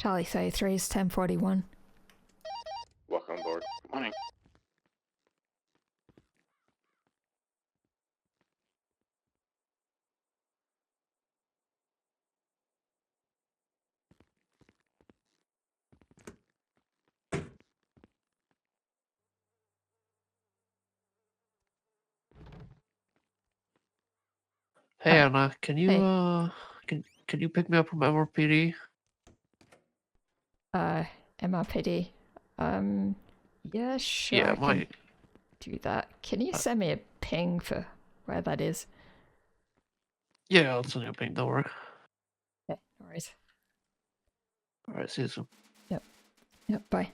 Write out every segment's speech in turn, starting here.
Charlie 33 is 1041. Welcome aboard. Good morning. Hey Anna, can you Hey. can you pick me up from MRPD? MRPD. Yeah, sure, Yeah, I can do that. Can you send me a ping for where that is? Yeah, I'll send you a ping, don't worry. Yeah, no worries. Alright, see you soon. Yep, bye.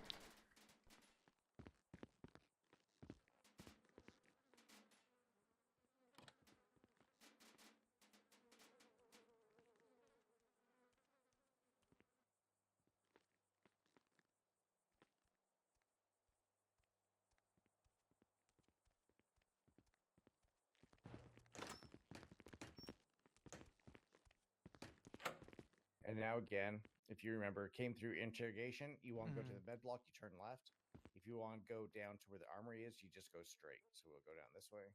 And now again, if you remember, came through interrogation, you want to go to the med block, you turn left. If you want to go down to where the armory is, you just go straight. So we'll go down this way.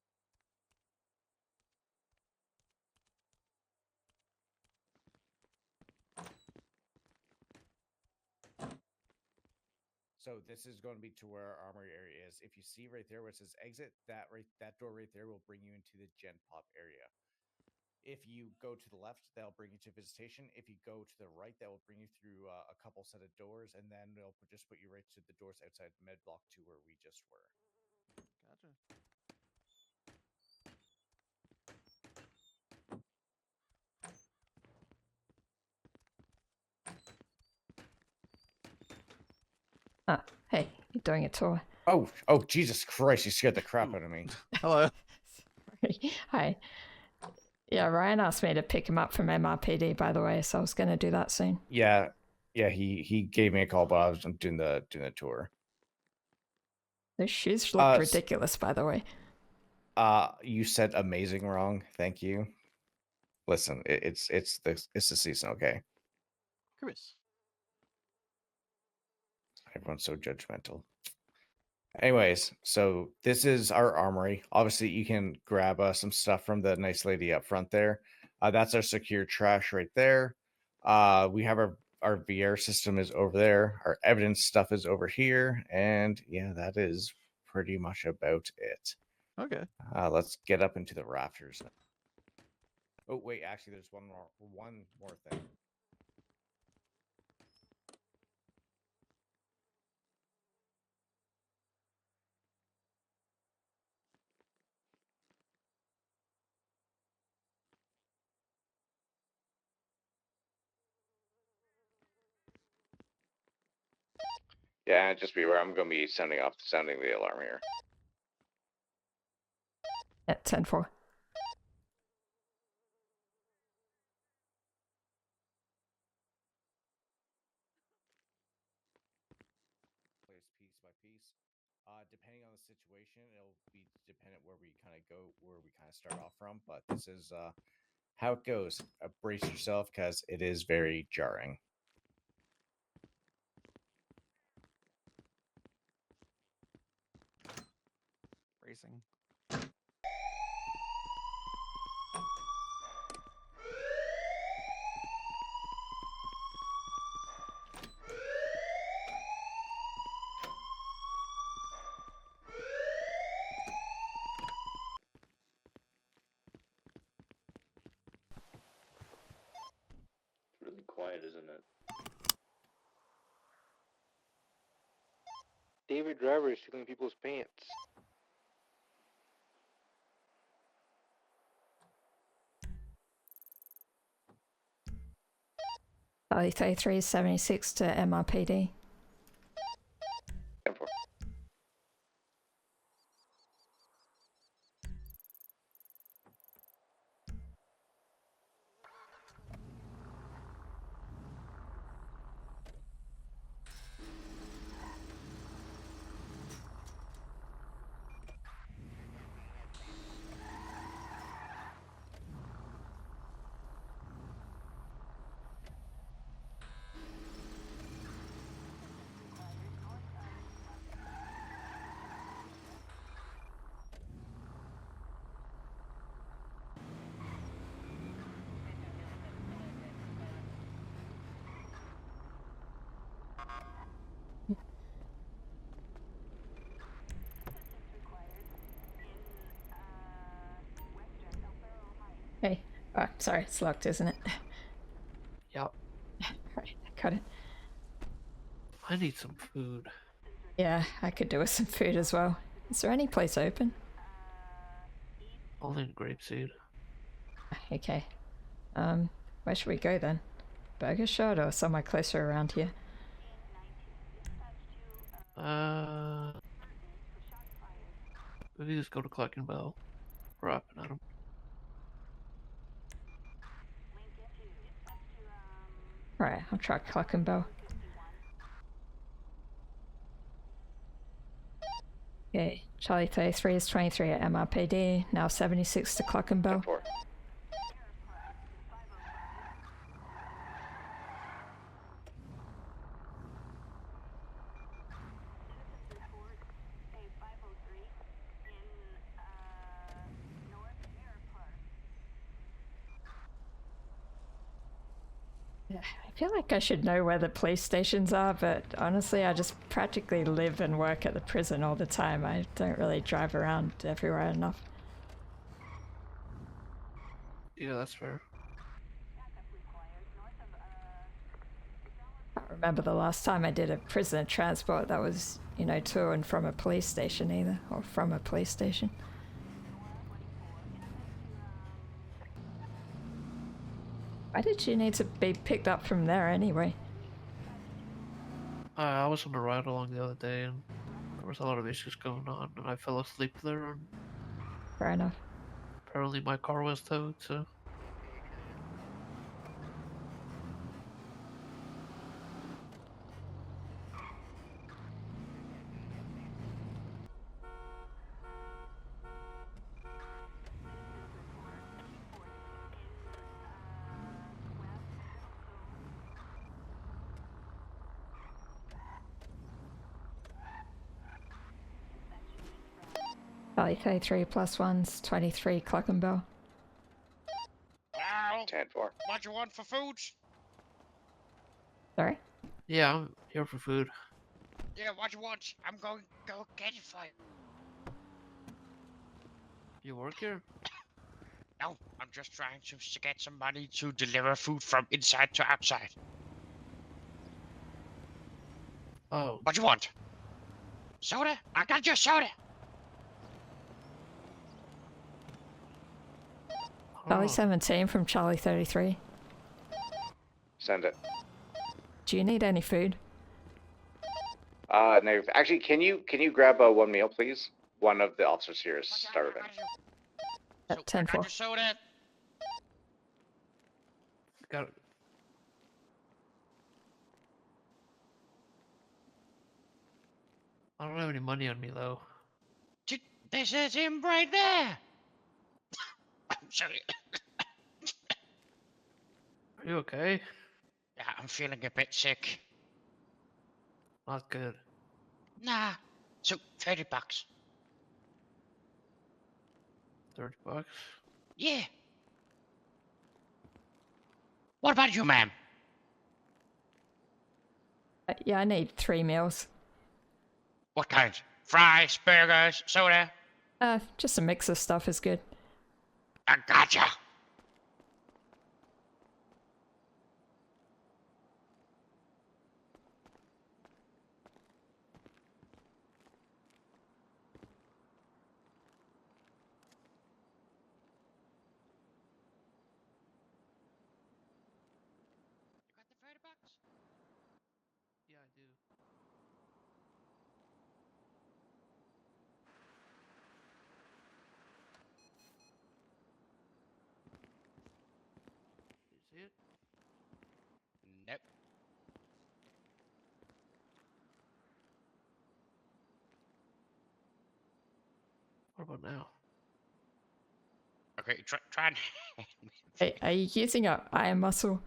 So this is going to be to where our armory area is. If you see right there where it says exit, that door right there will bring you into the gen pop area. If you go to the left, that'll bring you to visitation. If you go to the right, that will bring you through a couple set of doors, and then it'll just put you right to the doors outside the med block to where we just were. Gotcha. Hey, you're doing a tour. Oh, Jesus Christ, you scared the crap out of me. Hello. Sorry. Hi. Yeah, Ryan asked me to pick him up from MRPD, by the way, so I was going to do that soon. Yeah, he gave me a call, but I was doing the tour. Those shoes look ridiculous, by the way. You said amazing wrong. Thank you. Listen, it's the season, okay? Chris. Everyone's so judgmental. Anyways, so this is our armory. Obviously, you can grab some stuff from the nice lady up front there. That's our secure trash right there. We have our VR system is over there. Our evidence stuff is over here, and yeah, that is pretty much about it. Okay. Let's get up into the rafters. Oh wait, actually, there's one more thing. Yeah, just beware. I'm going to be sounding the alarm here. At 10-4. Place piece by piece. Depending on the situation, it'll be dependent where we kind of start off from. But this is how it goes. Brace yourself because it is very jarring. Racing. It's really quiet, isn't it? David Driver is stealing people's pants. Charlie 33 is 76 to MRPD. 10-4. Oh, sorry, it's locked, isn't it? Yep. Right, I got it. I need some food. Yeah, I could do with some food as well. Is there any place open? Only in grapeseed. Okay. Where should we go then? Burger Shot or somewhere closer around here? Maybe just go to Clucking Bell. We're up and at 'em. Right, I'll try Clock and Bell. Okay, Charlie 33 is 23 at MRPD, now 76 to Clock and Bell. 10-4. I feel like I should know where the police stations are, but honestly, I just practically live and work at the prison all the time. I don't really drive around everywhere enough. Yeah, that's fair. I can't remember the last time I did a prisoner transport that was, you know, to and from a police station either, or from a police station. Why did you need to be picked up from there anyway? I was on the ride along the other day and there was a lot of issues going on and I fell asleep there and Fair enough. apparently my car was towed, so... Valley 33 plus 1's 23 Clock and Bell. Well, 10-4. what you want for food? Sorry? Yeah, I'm here for food. Yeah, what you want? I'm going to go get it for you. You work here? No, I'm just trying to get some money to deliver food from inside to outside. Oh, What you want? Soda? I got your soda. Valley oh. 17 from Charlie 33. Send it. Do you need any food? No, actually, can you grab one meal, please? One of the officers here is What you- starving. At I 10 got 4. your soda. Got it. I don't have any money on me though. This is him right there. I'm sorry. Are you okay? Yeah, I'm feeling a bit sick. Not good. Nah. So, $30. 30 bucks? Yeah. What about you, ma'am? Yeah, I need 3 meals. What kind? Fries, burgers, soda? Just a mix of stuff is good. I gotcha. You got the $30? Yeah, I do. You see it? Nope. What about now? Okay, try and... Hey, are you using your iron muscle?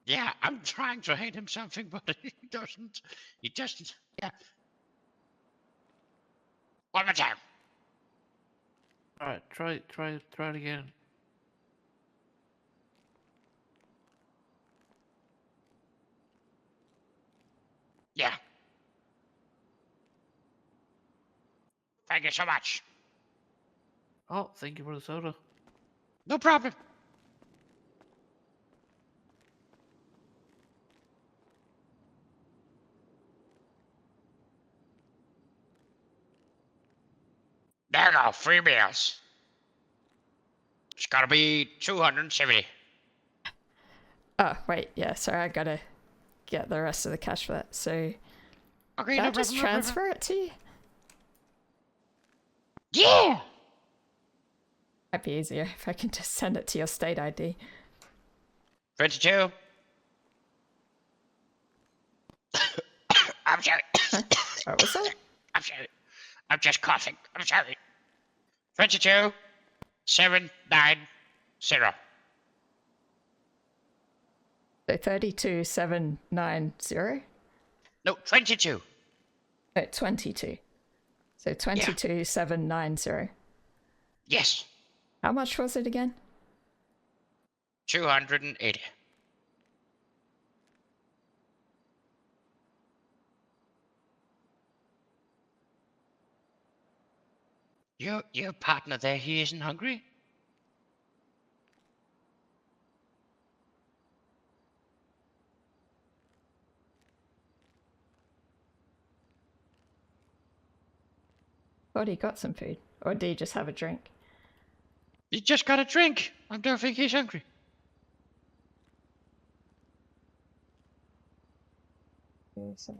Yeah, I'm trying to hate him something, but he doesn't. He doesn't. Yeah. One more time. Alright, try it again. Yeah. Thank you so much. Oh, thank you for the soda. No problem. There you go, 3 meals. It's gotta be 270. Oh, wait, yeah, sorry, I gotta get the rest of the cash for that. So, Okay, can no I just problem, no problem. transfer it to you? Yeah! Might be easier if I can just send it to your state ID. 22. I'm sorry. What was that? I'm sorry. I'm just coughing. I'm sorry. 22 790. So 32790? No, 22. No, 22. So 22790. Yes. How much was it again? 280. Your partner there, he isn't hungry? Thought he got some food. Or did he just have a drink? He just got a drink. I don't think he's hungry. Sorry,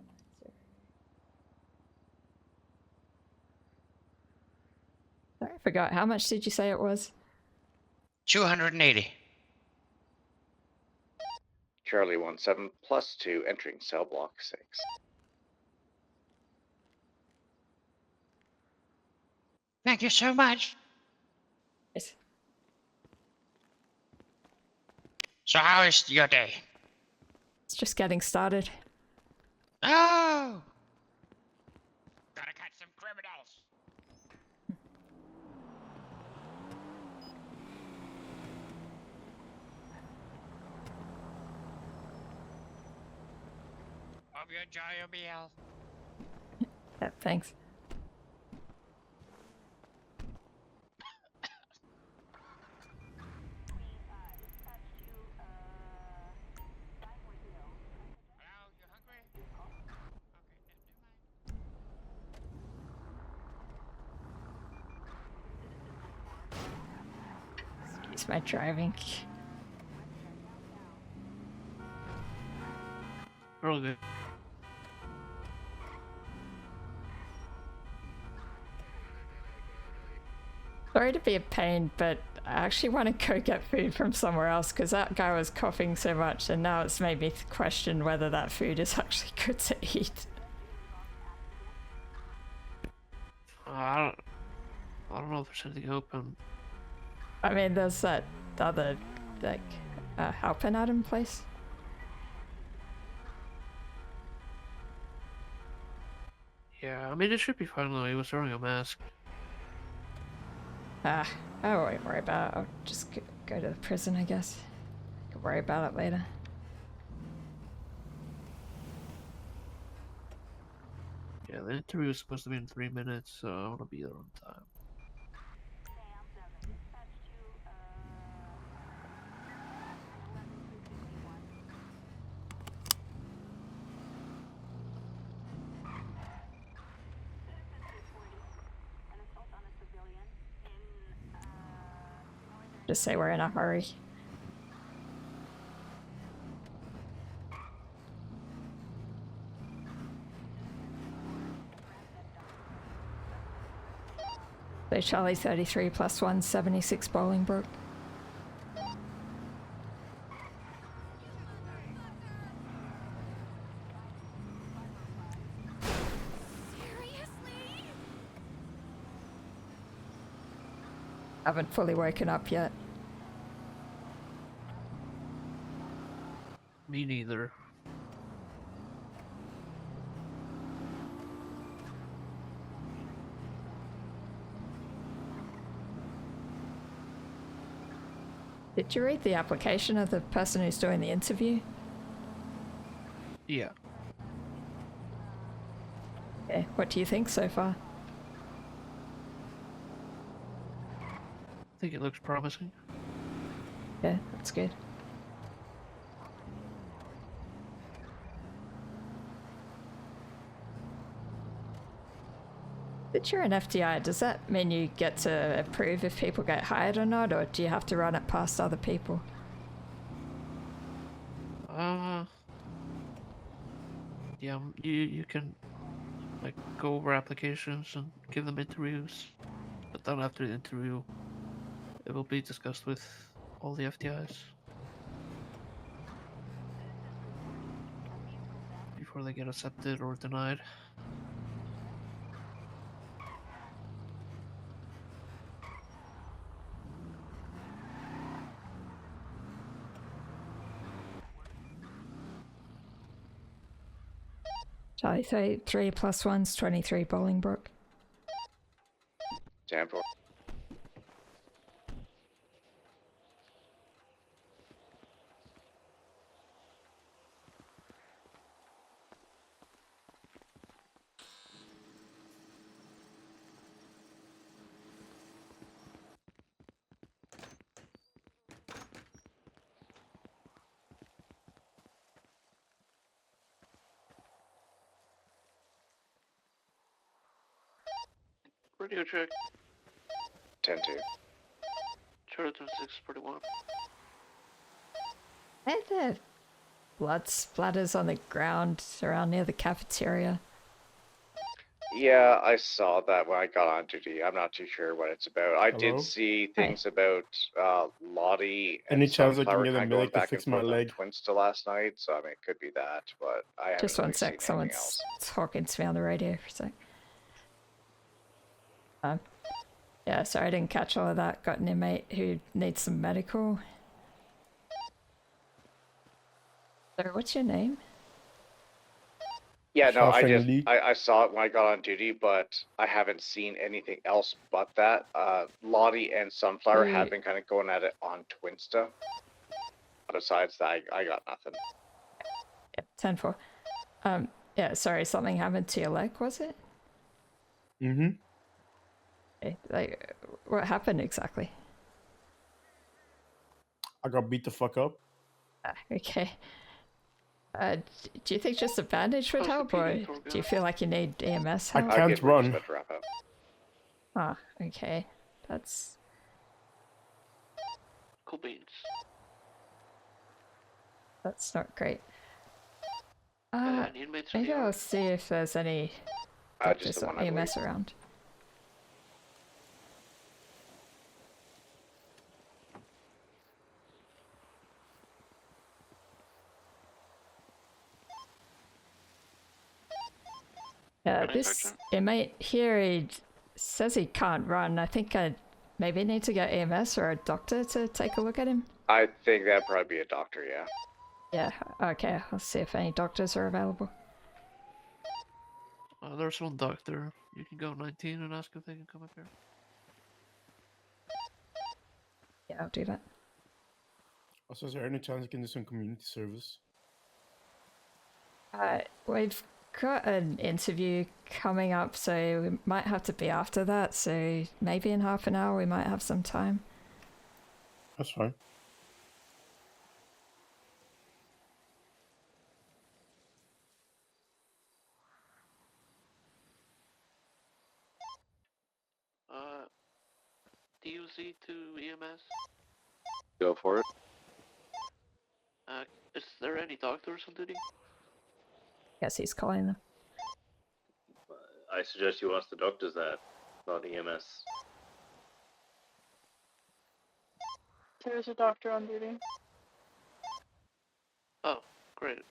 I forgot. How much did you say it was? 280. Charlie 17 +2 entering cell block 6. Thank you so much. Yes. So how is your day? It's just getting started. Oh! Gotta catch some criminals. Hope you enjoy your meal. Yeah, thanks. Hello, you hungry? Okay, never mind. Excuse my driving. We're all good. Sorry to be a pain, but I actually want to go get food from somewhere else because that guy was coughing so much and now it's made me question whether that food is actually good to eat. I don't know if there's anything open. I mean, there's that other, like, helping Adam place. Yeah, I mean, it should be fine though. He was wearing a mask. I won't worry about it. I'll just go to the prison, I guess. I can worry about it later. Yeah, the interview was supposed to be in 3 minutes, so I want to be there on time. Just say we're in a hurry. So Charlie 33 plus 1, 76 Bolingbroke. Haven't fully woken up yet. Me neither. Did you read the application of the person who's doing the interview? Yeah. Okay, what do you think so far? I think it looks promising. Yeah, that's good. But you're an FDI, does that mean you get to approve if people get hired or not, or do you have to run it past other people? Yeah, you can like go over applications and give them interviews, but then after the interview, it will be discussed with all the FDIs before they get accepted or denied. Charlie 3 plus 1's 23 Bolingbroke. 10-4. Radio check. 10-2. Charlie 2641. Hey there. Blood splatters on the ground around near the cafeteria. Yeah, I saw that when I got on duty. I'm not too sure what it's about. I Hello? did see things about Lottie and Any chance I can Sunflower get a kind of going medic to back and fix my forth on leg? Twinsta last night, so I mean, it could be that, but I haven't Just one really seen sec, anything someone's else. talking to me on the radio for a sec. Yeah, sorry, I didn't catch all of that. Got an inmate who needs some medical. Sorry, what's your name? Yeah, no, I Shuffling just Lee. I saw it when I got on duty, but I haven't seen anything else but that. Lottie and Sunflower have Hey. been kind of going at it on Twinsta. Besides that, I got nothing. Yeah, 10-4. Yeah, sorry, something happened to your leg, was it? Mm-hmm. Okay, like, what happened exactly? I got beat the fuck up. Okay. Do you think just a bandage would help, or do you feel like you need EMS I help? can't We're run. just about to wrap up. Ah, okay. That's Cool beans. not great. Any inmates in Maybe the I'll yard? see if there's any Just doctors the or one, I EMS believe. around. Yeah, Morning, this Sergeant. inmate here, he says he can't run. I think I maybe need to get EMS or a doctor to take a look at him. I think that'd probably be a doctor, yeah. Yeah, okay, I'll see if any doctors are available. There's one doctor. You can go 19 and ask if they can come up here. Yeah, I'll do that. Also, is there any chance I can do some community service? We've got an interview coming up, so we might have to be after that, so maybe in half an hour we might have some time. That's fine. DUZ to EMS. Go for it. Is there any doctors on duty? Guess he's calling them. I suggest you ask the doctors that, not EMS. There's a doctor on duty. Oh, great.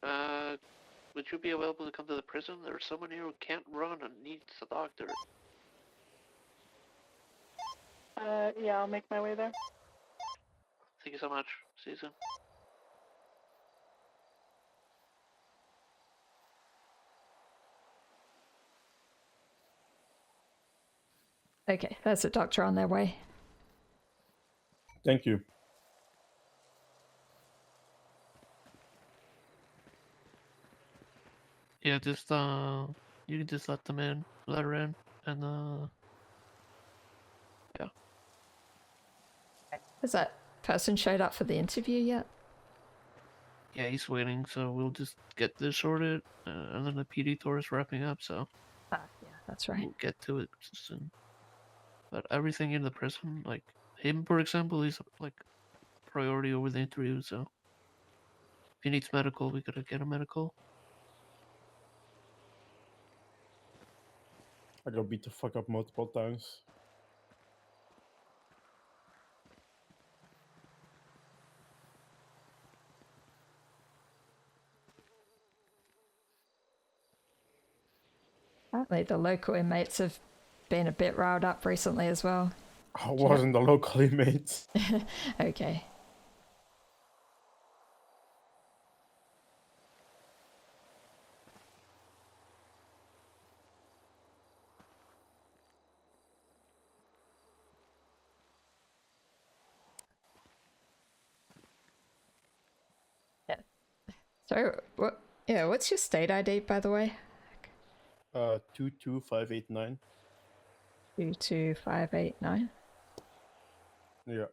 Would you be available to come to the prison? There's someone here who can't run and needs a doctor. Yeah, I'll make my way there. Thank you so much. See you soon. Okay, there's a doctor on their way. Thank you. Yeah, just you can just let them in, let her in, and Is that person showed up for the interview yet? Yeah, he's waiting, so we'll just get this sorted, and then the PD tour is wrapping up, so Ah, yeah, that's right. we'll get to it soon. But everything in the prison, like him, for example, is like priority over the interview, so if he needs medical, we gotta get a medical. I got beat the fuck up multiple times. Apparently the local inmates have been a bit riled up recently as well. I wasn't the local inmate. Okay. Yeah. So, what? Yeah, what's your state ID, by the way? 22589. 22589. Yeah.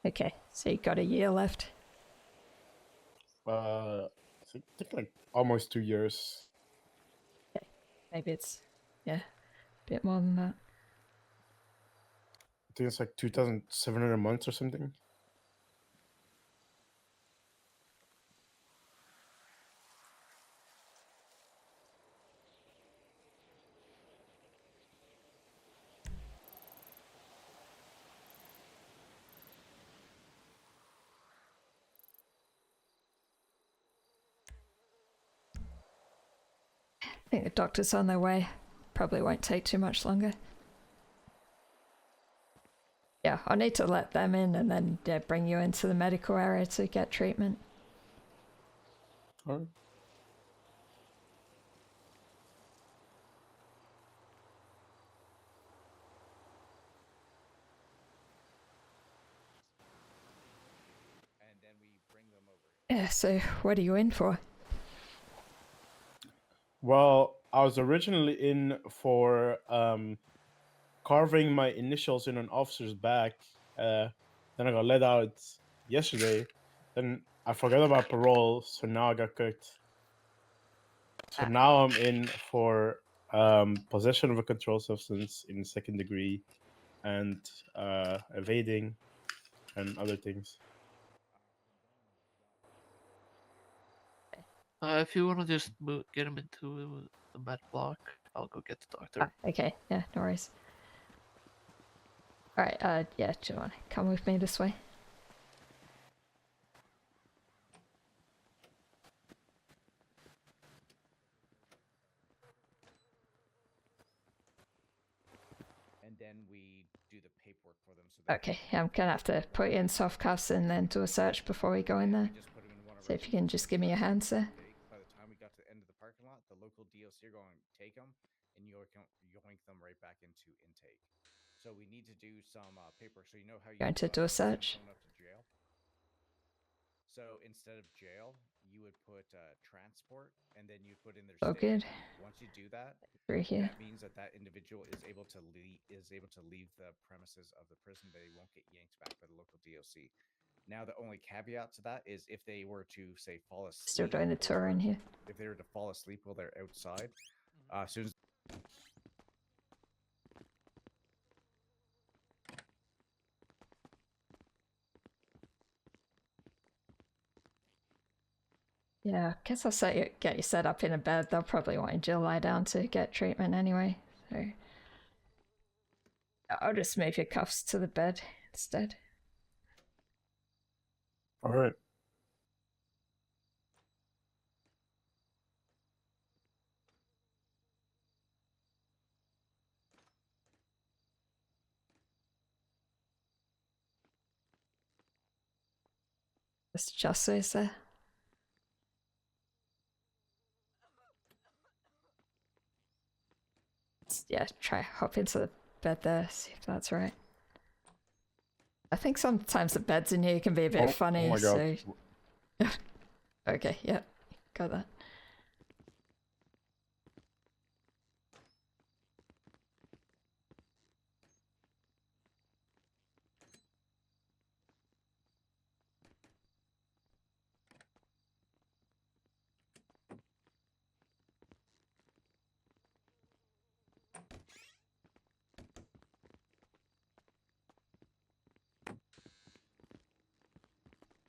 Okay, so you got a year left. I think like almost 2 years. Okay, maybe it's, yeah, a bit more than that. I think it's like 2,700 months or something. I think the doctor's on their way. Probably won't take too much longer. Yeah, I'll need to let them in and then bring you into the medical area to get treatment. Alright. And then we bring them over. Yeah, so what are you in for? Well, I was originally in for carving my initials in an officer's back. Then I got let out yesterday. Then I forgot about parole, so now I got cooked. So now I'm in for possession of a controlled substance in second degree and evading and other things. If you want to just get him into the med block, I'll go get the doctor. Okay, yeah, no worries. Alright, yeah, do you want to come with me this way? And then we do the paperwork for them. So Okay, yeah, I'm gonna have to put you in soft cuffs and then do a search before we go in there. just put them in one of So if you can just give me your hand, sir. By the time we got to the end of the parking lot, the local DOC are going to take them and yoink them right back into intake. So we need to do some paperwork. So you know how you Going to do a send search. someone up to jail? So instead of jail, you would put transport, and then you put in their Oh, state. good. Once you do that, Through here. that means that that individual is able to leave the premises of the prison. They won't get yanked back by the local DOC. Now, the only caveat to that is if they were to say fall asleep. Still doing the tour in here. If they were to fall asleep while they're outside, as soon as Yeah, I guess I'll get you set up in a bed. They'll probably want you to lie down to get treatment anyway. So I'll just move your cuffs to the bed instead. All right. Mr. Justice there. yeah, try hop into the bed there, see if that's right. I think sometimes the beds in here can be a bit funny, oh my God. so... Okay, yeah, got that.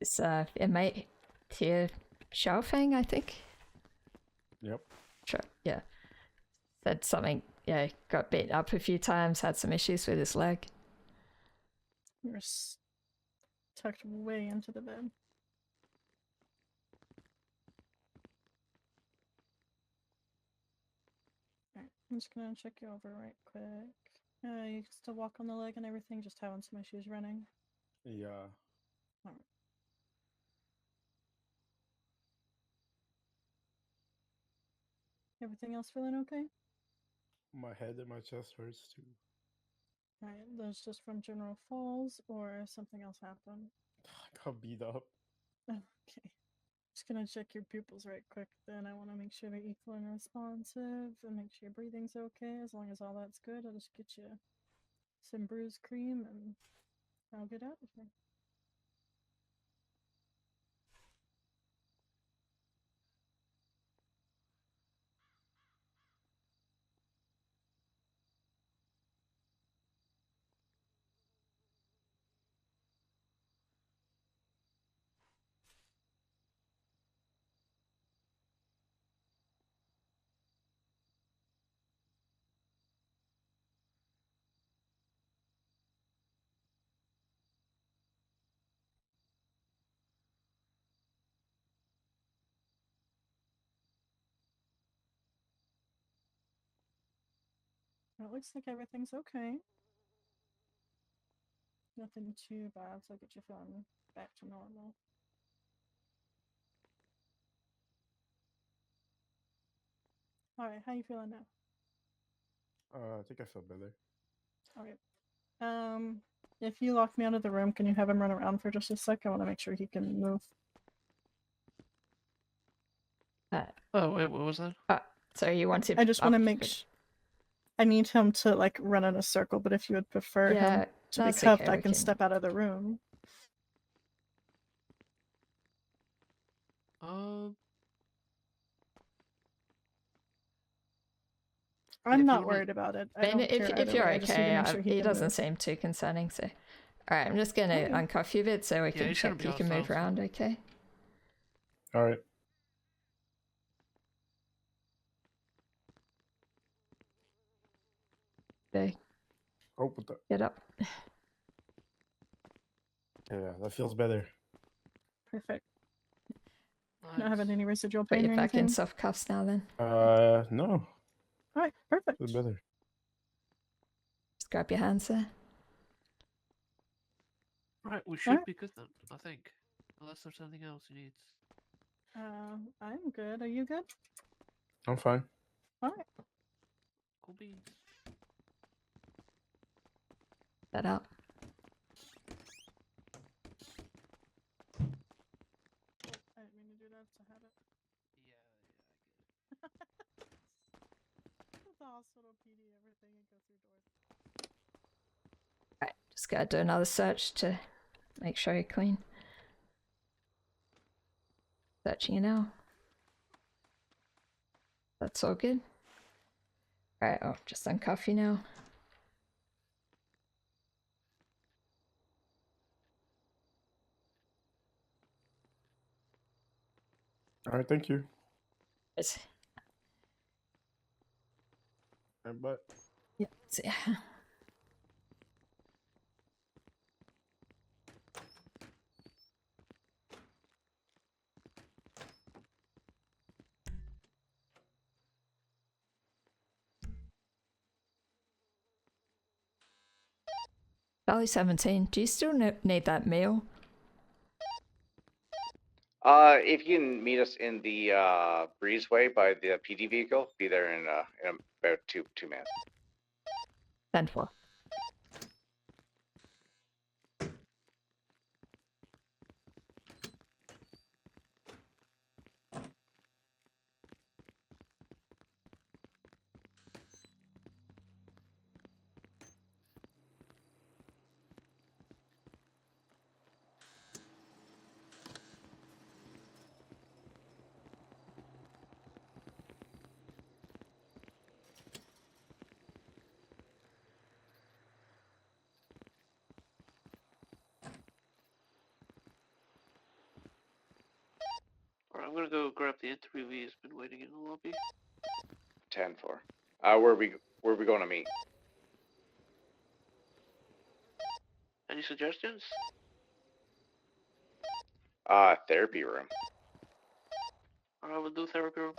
It's inmate tier shelving, I think. Yep. Sure, yeah. Said something, yeah, got beat up a few times, had some issues with his leg. You're tucked way into the bed. Alright, I'm just gonna check you over right quick. You can still walk on the leg and everything, just having some issues running. Yeah. Alright. Everything else feeling okay? My head and my chest hurts too. Alright, those just from general falls or something else happened? I got beat up. Okay. Just gonna check your pupils right quick then. I want to make sure they're equal and responsive and make sure your breathing's okay. As long as all that's good, I'll just get you some bruise cream and I'll get out of here. It looks like everything's okay. Nothing too bad, so I'll get you feeling back to normal. Alright, how you feeling now? I think I feel better. Alright. If you lock me out of the room, can you have him run around for just a sec? I want to make sure he can move. Oh, wait, what was that? So you want to... I just want to make sure. I need him to like run in a circle, but if you would prefer him to be cuffed, okay, I can step out of the room. I'm not worried about it. I don't care if you're okay, he he doesn't seem too concerning, so... Alright, I'm just gonna uncuff you a bit so we can check you can move around, okay? Alright. Okay. Oh, what the? Get up. Yeah, that feels better. Perfect. Not having any residual Put pain you or back anything? in soft cuffs now then. No. Alright, perfect. Feels better. Just grab your hands there. Right, we should be good then, I think. Unless there's anything else you need. I'm good. Are you good? I'm fine. Alright. Cool beans. That out. I didn't mean to do that to have it. Yeah, I get it. The hospital PD, everything, and go through doors. Right, just gotta do another search to make sure you're clean. Searching you now. That's all good. Alright, I'll just uncuff you now. Alright, thank you. Yes. But Yeah, see. Valley 17, do you still need that meal? If you can meet us in the breezeway by the PD vehicle, be there in about two minutes. 10-4. Alright, I'm gonna go grab the interviewee. He's been waiting in the lobby. 10-4. Where we going to meet? Any suggestions? Therapy room. Alright, we'll do therapy room.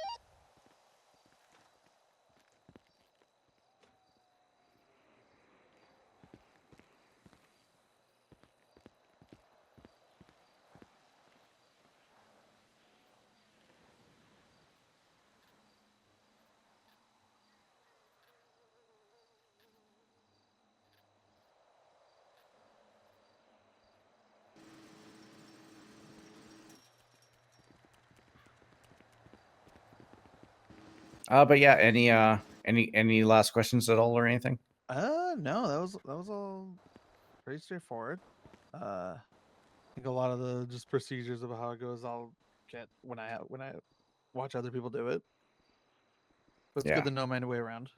But yeah, any last questions at all or anything? No, that was all pretty straightforward. I think a lot of the just procedures of how it goes, I'll get when I watch other people do it. But it's Yeah. good to know my way around.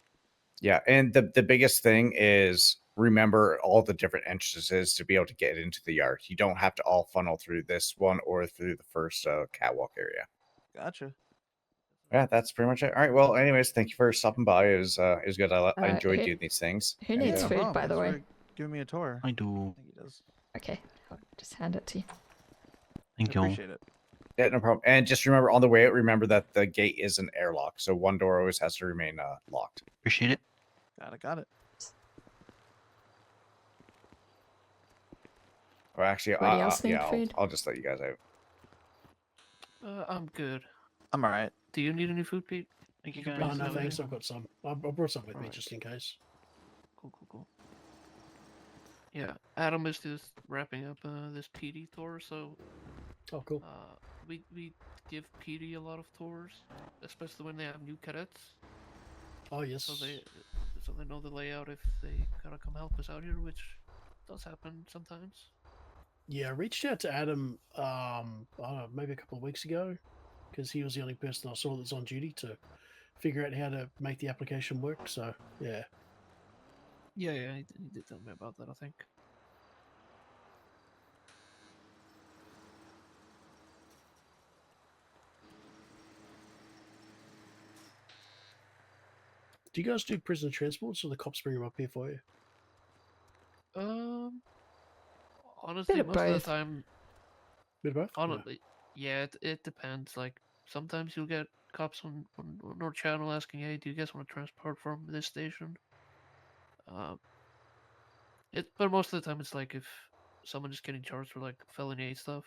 Yeah, and the biggest thing is remember all the different entrances to be able to get into the yard. You don't have to all funnel through this one or through the first catwalk area. Gotcha. Yeah, that's pretty much it. All right. Well, anyways, thank you for stopping by. It was good. I enjoyed who- doing these things. Who And, needs No food, problem. by the Thanks way? for giving me a tour. I do. I think he does. Okay, I'll just hand it to you. Thank I you. appreciate it. Yeah, no problem. And just remember on the way out, remember that the gate is an airlock, so one door always has to remain locked. Appreciate it. Got it. Or actually, Anybody else need yeah, food? I'll just let you guys out. I'm good. I'm alright. Do you need any food, Pete? Think you can bring Oh, no, some thanks. in? I've got some. I brought some with me Alright. just in case. Cool. Yeah, Adam is just wrapping up this PD tour, so Oh, cool. we give PD a lot of tours, especially when they have new cadets, Oh, yes. so they know the layout if they gotta come help us out here, which does happen sometimes. Yeah, I reached out to Adam, I don't know, maybe a couple of weeks ago, because he was the only person I saw that's on duty to figure out how to make the application work. So, yeah. Yeah, he did tell me about that, I think. Do you guys do prisoner transports, or the cops bring them up here for you? Honestly, Bit of most of both. the time, Bit of both? honestly, yeah, it depends. Like sometimes you'll get cops on our channel asking, "Hey, do you guys want to transport from this station?" But most of the time it's like if someone is getting charged for like felony stuff,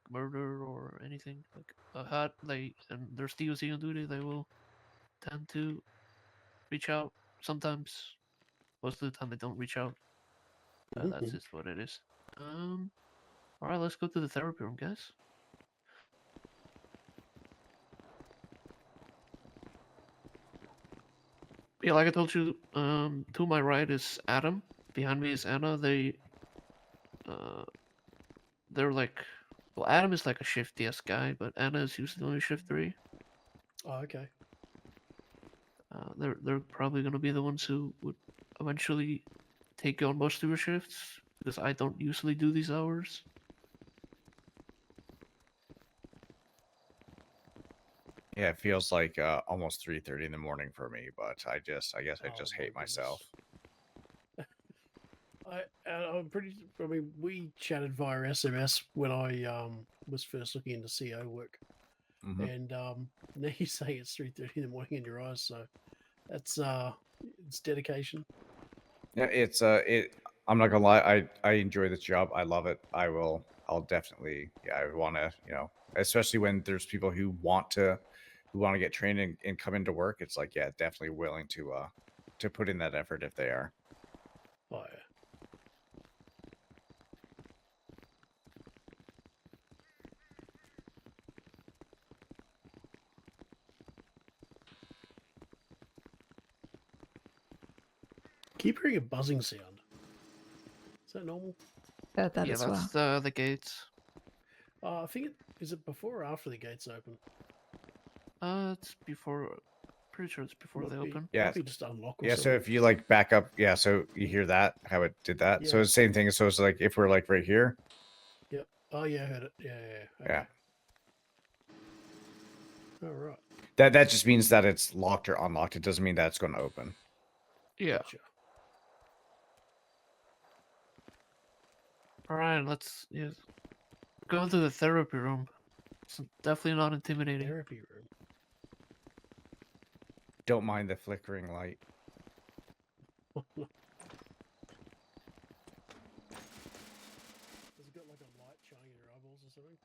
like murder or anything, like a hat, and there's DOC on duty, they will tend to reach out. Sometimes, most of the time they don't reach out. That's just what it is. All right, let's go to the therapy room, guys. Yeah, like I told you, to my right is Adam. Behind me is Anna. They're like, well, Adam is like a shift DS guy, but Anna is usually only shift 3. Oh, okay. They're probably gonna be the ones who would eventually take on most of your shifts because I don't usually do these hours. Yeah, it feels like almost 3:30 in the morning for me, but I guess I just Oh, my hate goodness. myself. I'm pretty. I mean, we chatted via SMS when I was first looking into CO work, and now you say it's 3:30 in the morning in your eyes, so that's it's dedication. Yeah, it's I'm not gonna lie, I enjoy this job. I love it. I'll definitely, yeah, I want to, especially when there's people who want to get trained and come into work. It's like, yeah, definitely willing to put in that effort if they are. Oh, yeah. Keep hearing a buzzing sound. Is that normal? Heard that yeah, as well. that's the gates. I think is it before or after the gates open? It's before. Pretty sure it's before Might they be- open. Yeah. Might be just unlock or Yeah, so something. if you like back up, yeah, so you hear that, how it did that. So Yeah. it's the same thing. So it's like if we're like right here. Yep. Oh yeah, I heard it. Yeah. Yeah. Okay. All right. That just means that it's locked or unlocked. It doesn't mean that it's going to open. Yeah. Gotcha. All right, let's go into the therapy room. It's definitely not intimidating. Therapy room. Don't mind the flickering light. Has it got like a light shining in your eyeballs or something?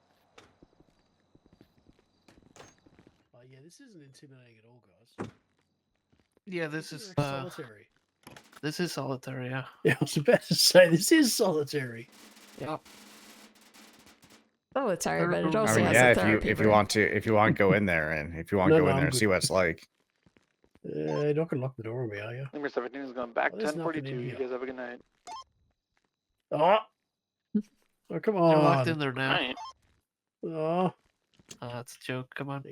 Yeah, this isn't intimidating at all, guys. Yeah, this is like solitary. This is solitary. Yeah. Yeah, I was about to say this is solitary. Yeah. Solitary, but it I also I mean, has yeah, a if therapy you room. want to go in there and if you want to No, go no, in there I'm and see good. what it's like. You're not gonna lock the door on me, are you? Number 17 is going back. Oh, there's nothing 10:42. in You here. guys have a good night. Oh, oh come They're on. locked in there now. Alright. Oh. That's a joke. Come on.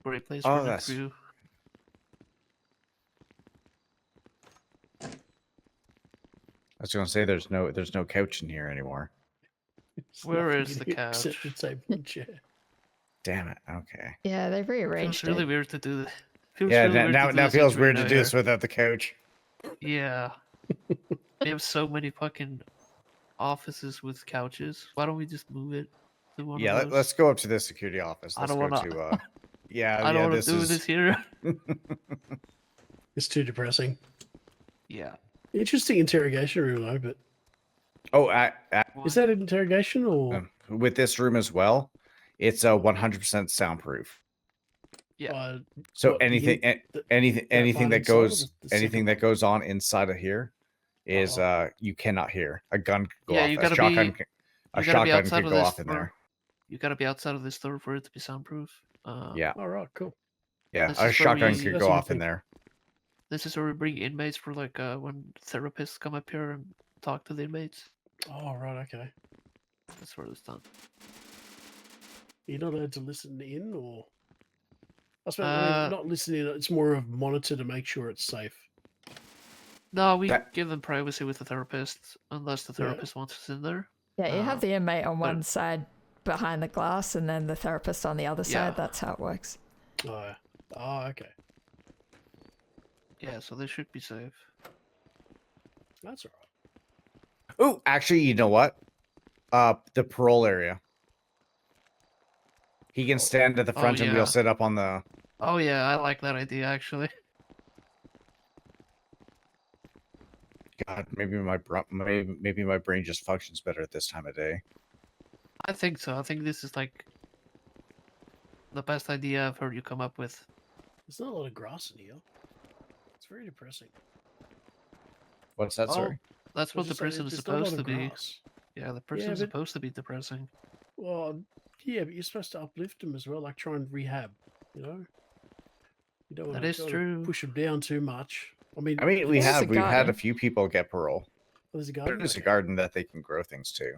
Great place Oh, for the that's- crew. I was going to say there's no couch in here anymore. There's Where nothing is in the here except couch? a table and chair. Damn it. Okay. Yeah, they've Feels rearranged really it. weird to do this. Feels Yeah, really weird to now do now this feels intro weird to now do this here. without the couch. Yeah. We have so many fucking offices with couches. Why don't we just move it to one Yeah, of those? let's go up to the security office. I Let's don't go wanna- to yeah, I don't want to this do is this here. It's too depressing. Yeah. Interesting interrogation room though, but Oh, is that an interrogation or with this room as well, it's 100% soundproof. Yeah. So what, the anything, in- the- anything part that inside or goes, the anything second that one? goes on inside of here is Oh. you cannot hear. A gun could go Yeah, off. you A gotta shotgun, be- can- You a gotta be shotgun outside could of go this off in door. there. You gotta be outside of this door for it to be soundproof. Yeah, All right, cool. yeah. This A is where shotgun we- could That's go a good off in thing. there. This is where we bring inmates for like when therapists come up here and talk to the inmates. Oh, right, okay. That's where it's done. You're not allowed to listen in, or I suppose not listen in. It's more of monitor to make sure it's safe. No, we That- give them privacy with the therapist unless the Yeah. therapist wants us in there. Yeah, you have the inmate on but- one side behind the glass and then the therapist on the other Yeah. side. That's how it works. Oh, okay. Yeah, so they should be safe. That's all right. Oh, actually, you know what? The parole area. He can stand at the Oh, front and yeah. we'll sit up on the. Oh yeah, I like that idea actually. God, maybe maybe my brain just functions better at this time of day. I think so. I think this is like the best idea I've heard you come up with. There's not a lot of grass in here. It's very depressing. What's that? Oh, Sorry. That's what the Just saying, prison is there's not a lot supposed to of be. grass. Yeah, the prison's but- supposed to be depressing. Well, yeah, but you're supposed to uplift them as well, like try and rehab. You know, you don't want That is true. push them down too much. I mean, We've There's a had a garden. few people get parole. there's a garden. There's a Okay. garden that they can grow things to.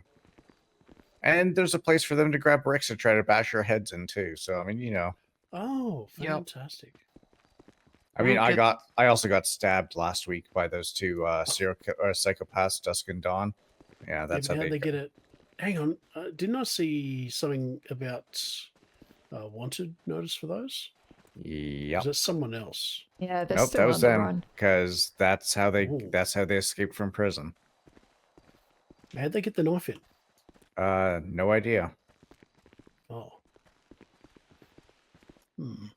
And there's a place for them to grab bricks and try to bash their heads in too. So I mean, you know, Oh, Yep. fantastic! I mean, We'll get- I also got stabbed last week by those two psychopaths, Dusk and Dawn. Yeah, that's yeah, but how how'd they get it. Hang on, didn't I see something about wanted notice for those? Yep. Is that someone else? Yeah, they're Nope, still that was on the them run. because that's how they Ooh. escaped from prison. How'd they get the knife in? No idea. Oh. Hmm.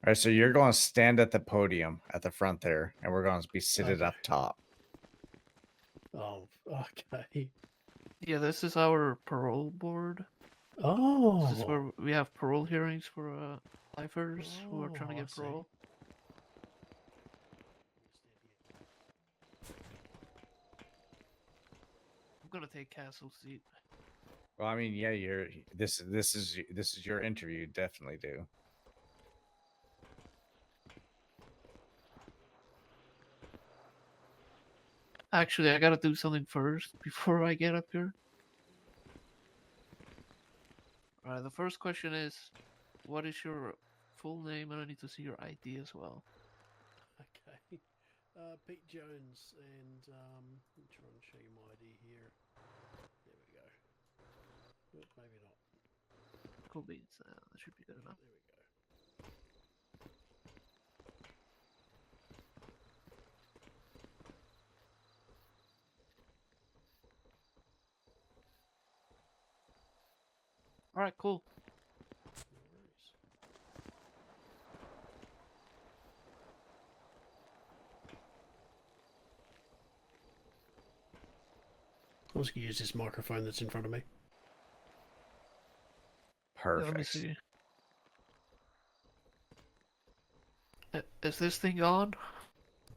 All right, so you're going to stand at the podium at the front there, and we're going to be seated Okay. up top. Oh, Okay. Yeah, this is our parole board. Oh. This is where we have parole hearings for lifers who are trying to Oh, I get see. parole. I'm gonna take Castle's seat. Well, I mean, yeah, this is your interview. Definitely do. Actually, I gotta do something first before I get up here. Alright, the first question is, what is your full name? And I need to see your ID as well. Okay. Pete Jones, and let me try and show you my ID here. There we go. Well, maybe not. Cool beans. That should be good enough. There we go. Alright, cool. No worries. I'm just gonna use this microphone that's in front of me. Yeah, let me Perfect. see. Is this thing on?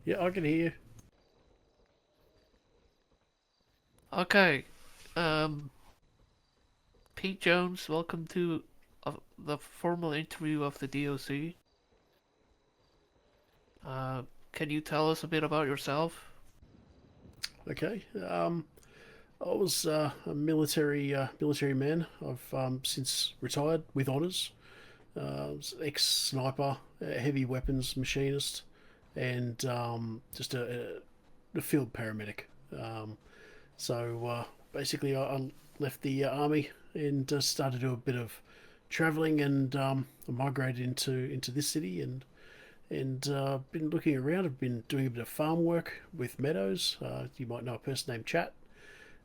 Yeah, I can hear you. Okay. Pete Jones, welcome to the formal interview of the DOC. Can you tell us a bit about yourself? Okay. I was a military man. I've since retired with honours. Ex-sniper, heavy weapons machinist, and just a field paramedic. So basically, I left the army and started to do a bit of travelling, and I migrated into this city, and been looking around. I've been doing a bit of farm work with Meadows. You might know a person named Chat.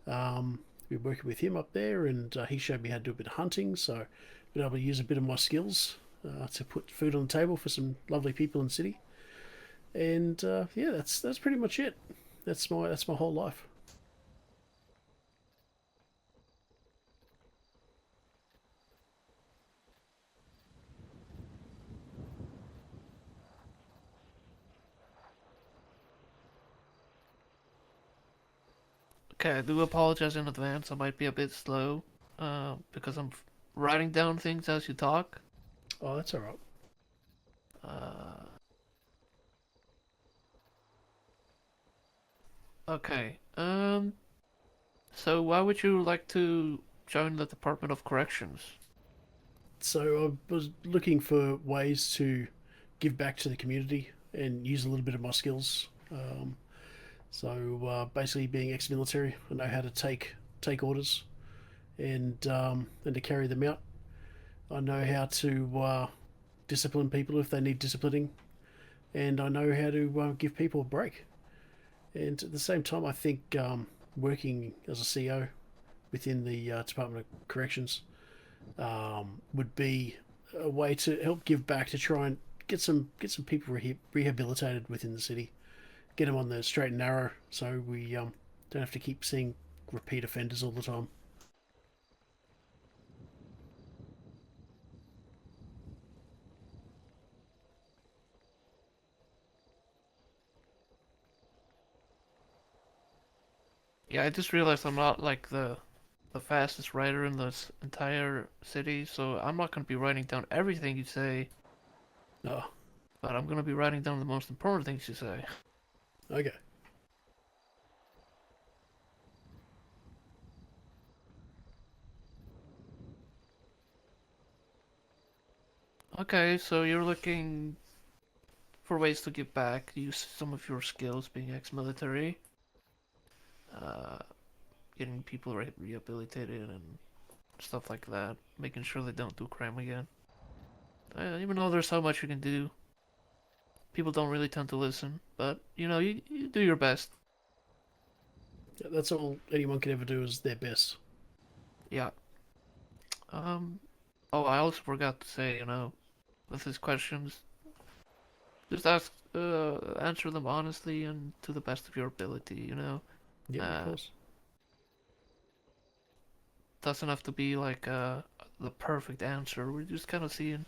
Been working with him up there, and he showed me how to do a bit of hunting. So I've been able to use a bit of my skills to put food on the table for some lovely people in the city. And yeah, that's pretty much it. That's my whole life. Okay, I do apologize in advance. I might be a bit slow, because I'm writing down things as you talk. Oh, that's all right. Okay. So why would you like to join the Department of Corrections? So I was looking for ways to give back to the community and use a little bit of my skills. So basically, being ex-military, I know how to take orders and to carry them out. I know how to discipline people if they need disciplining, and I know how to give people a break. And at the same time, I think working as a CO within the Department of Corrections would be a way to help give back, to try and get some people rehabilitated within the city, get them on the straight and narrow, so we don't have to keep seeing repeat offenders all the time. Yeah, I just realized I'm not like the fastest writer in this entire city, so I'm not gonna be writing down everything you say. Oh, But I'm gonna be writing down the most important things you say. okay. Okay, so you're looking for ways to give back, use some of your skills being ex-military, uh, getting people rehabilitated and stuff like that, making sure they don't do crime again. Even though there's so much you can do, people don't really tend to listen, but you do your best. Yeah, that's all anyone can ever do, is their best. Yeah. Oh, I also forgot to say, with these questions, just answer them honestly and to the best of your ability, Yeah, of course. doesn't have to be like the perfect answer. We're just kind of seeing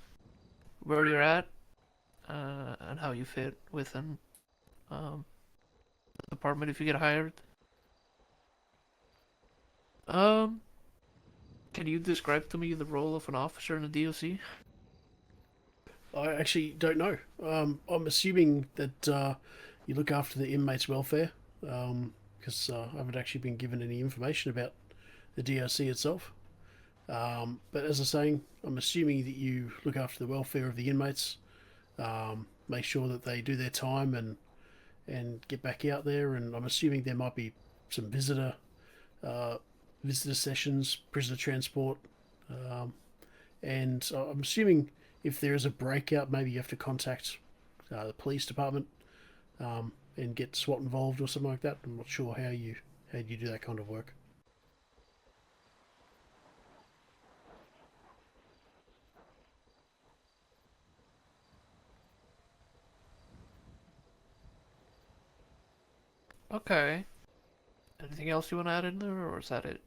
where you're at and how you fit within the department if you get hired. Can you describe to me the role of an officer in the DOC? I actually don't know. I'm assuming that you look after the inmates' welfare, because I haven't actually been given any information about the DOC itself. But as I was saying, I'm assuming that you look after the welfare of the inmates, make sure that they do their time and get back out there. And I'm assuming there might be some visitor sessions, prisoner transport, and I'm assuming if there is a breakout, maybe you have to contact the police department and get SWAT involved or something like that. I'm not sure how you do that kind of work. Okay. Anything else you want to add in there, or is that it?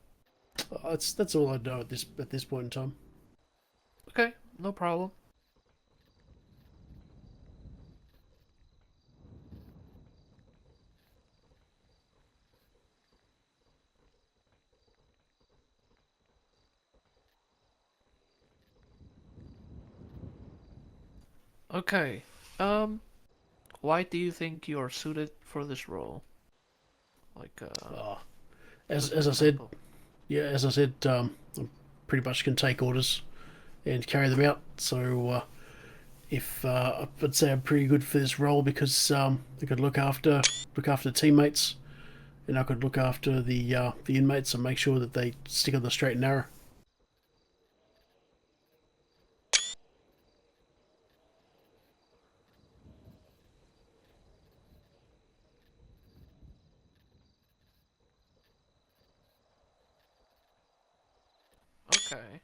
That's all I know at this point in time. Okay, no problem. Okay. Why do you think you're suited for this role? Like, as I said, yeah, as I said, I pretty much can take orders and carry them out. So if I would say I'm pretty good for this role because I could look after teammates, and I could look after the inmates and make sure that they stick on the straight and narrow. Okay.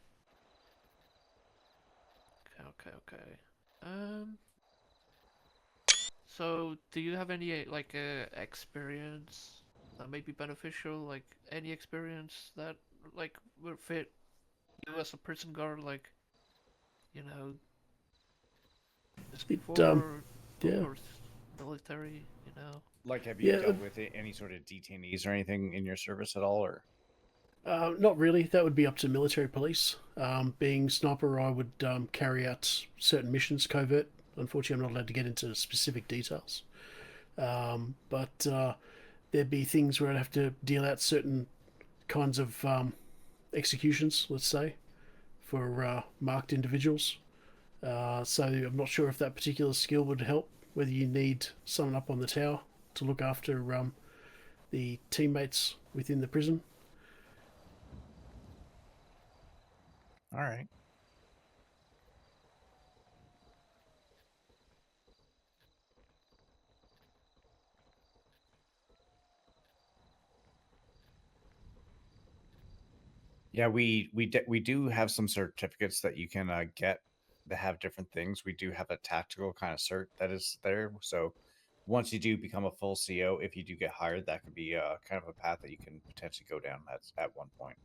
Okay. So do you have any like experience that may be beneficial? Like any experience that like would fit you as a prison guard? Like, you know, just before yeah. or military, you know. Like, have you Yeah, dealt with any sort of detainees or anything in your service at all, or? Not really. That would be up to military police. Being sniper, I would carry out certain missions, covert. Unfortunately, I'm not allowed to get into specific details. But there'd be things where I'd have to deal out certain kinds of executions, let's say, for marked individuals. So I'm not sure if that particular skill would help, whether you need someone up on the tower to look after the teammates within the prison. All right. Yeah, we do have some certificates that you can get that have different things. We do have a tactical kind of cert that is there. So once you do become a full CO, if you do get hired, that could be kind of a path that you can potentially go down at one point.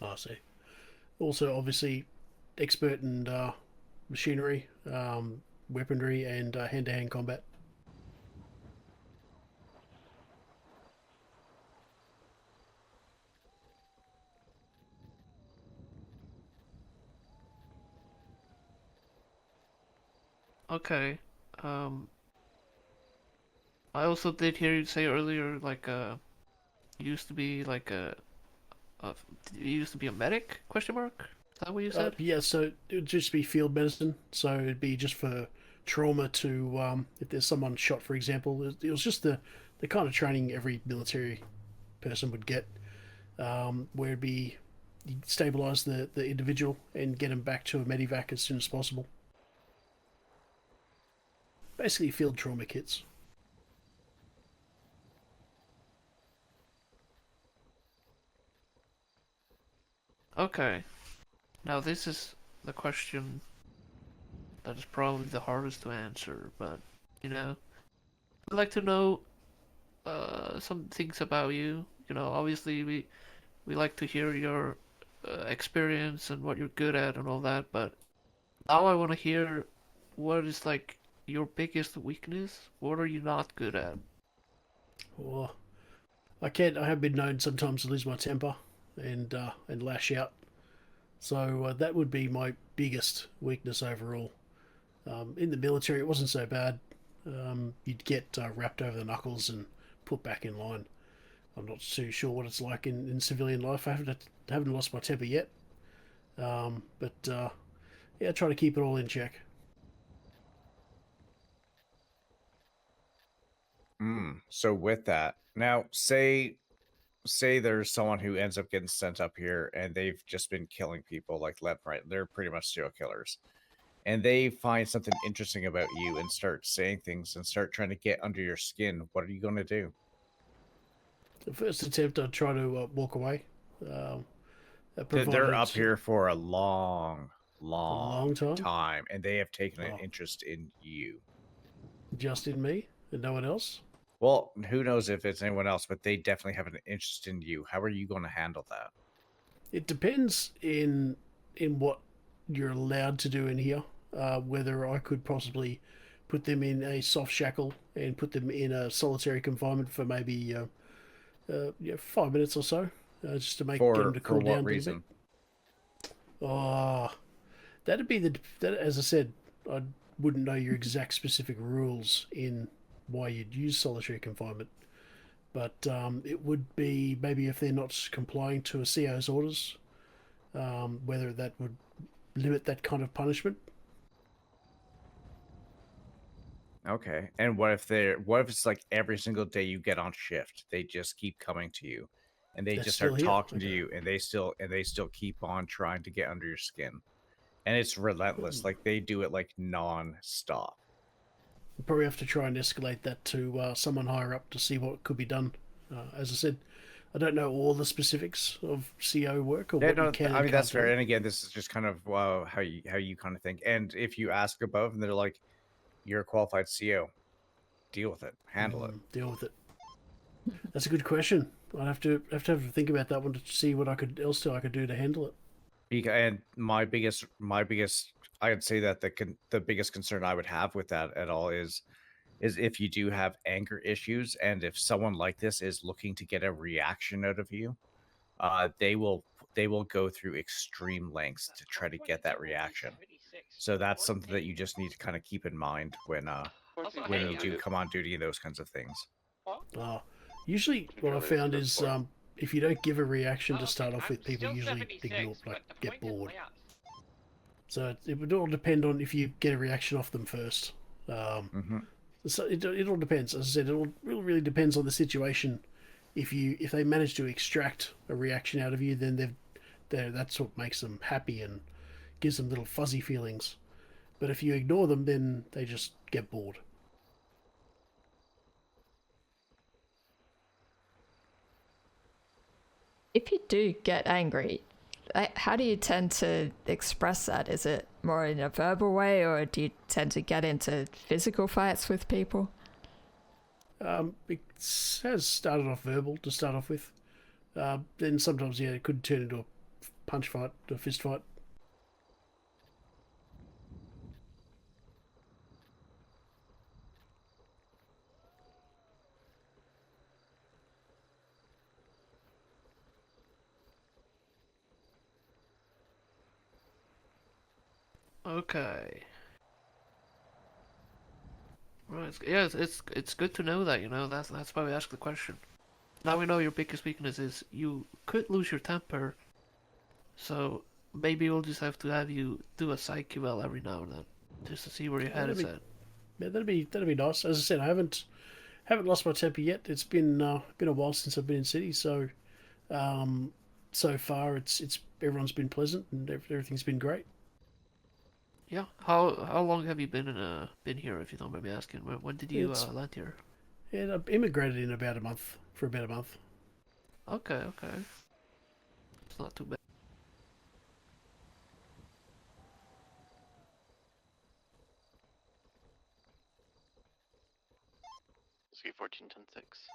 I see. Also, obviously, expert in machinery, weaponry, and hand-to-hand combat. Okay. I also did hear you say earlier, like, you used to be like you used to be a medic? Question mark? Is that what you said? Yeah, so it would just be field medicine. So it'd be just for trauma to, if there's someone shot, for example. It was just the kind of training every military person would get, where it'd be you stabilize the individual and get them back to a medevac as soon as possible. Basically, field trauma kits. Okay. Now this is the question that is probably the hardest to answer, but you know, I'd like to know some things about you. You know, obviously we like to hear your experience and what you're good at and all that, but now I want to hear what is like your biggest weakness. What are you not good at? Or I have been known sometimes to lose my temper and lash out. So that would be my biggest weakness overall. In the military, it wasn't so bad. You'd get wrapped over the knuckles and put back in line. I'm not too sure what it's like in civilian life. I haven't lost my temper yet. But yeah, I try to keep it all in check. So with that, now say there's someone who ends up getting sent up here and they've just been killing people like left and right. They're pretty much serial killers. And they find something interesting about you and start saying things and start trying to get under your skin. What are you going to do? The first attempt, I'd try to walk away. They're up here for a long time? time, and they have taken an interest in you. Just in me and no one else? Well, who knows if it's anyone else, but they definitely have an interest in you. How are you going to handle that? It depends in what you're allowed to do in here. Whether I could possibly put them in a soft shackle and put them in a solitary confinement for maybe 5 minutes or so, just to get them to cool down a little bit. Oh, that'd be as I said, I wouldn't know your exact specific rules in why you'd use solitary confinement, but it would be maybe if they're not complying to a CO's orders, whether that would limit that kind of punishment. Okay, and what if it's like every single day you get on shift, they just keep coming to you, and they just start talking to you, and they still keep on trying to get under your skin, and it's relentless. Like they do it like non-stop. We'll probably have to try and escalate that to someone higher up to see what could be done. As I said, I don't know all the specifics of CO work or what you can. I mean that's fair. And again, this is just kind of how you kind of think. And if you ask above, and they're like, "You're a qualified CO, deal with it, handle it, deal with it." That's a good question. I'd have to think about that one to see what I could do to handle it. And my biggest, I'd say that the biggest concern I would have with that at all is if you do have anger issues, and if someone like this is looking to get a reaction out of you, they will go through extreme lengths to try to get that reaction. So that's something that you just need to kind of keep in mind when you do come on duty and those kinds of things. Usually what I found is if you don't give a reaction to start off with, people usually ignore, get bored. So it would all depend on if you get a reaction off them first. So it all depends. As I said, it really depends on the situation. If they manage to extract a reaction out of you, then that's what makes them happy and gives them little fuzzy feelings. But if you ignore them, then they just get bored. If you do get angry, how do you tend to express that? Is it more in a verbal way, or do you tend to get into physical fights with people? It has started off verbal to start off with. Then sometimes, it could turn into a punch fight, a fist fight. Okay. Right. It's good to know that, that's why we ask the question. Now we know your biggest weakness is you could lose your temper, so maybe we'll just have to have you do a psych eval every now and then, just to see where your head is at. Yeah, that'd be nice. As I said, I haven't lost my temper yet. It's been a while since I've been in city, so so far it's everyone's been pleasant and everything's been great. Yeah. How long have you been here, if you don't mind me asking? When did you land here? Yeah, I immigrated in about a month. Okay. It's not too bad. C 1410-6.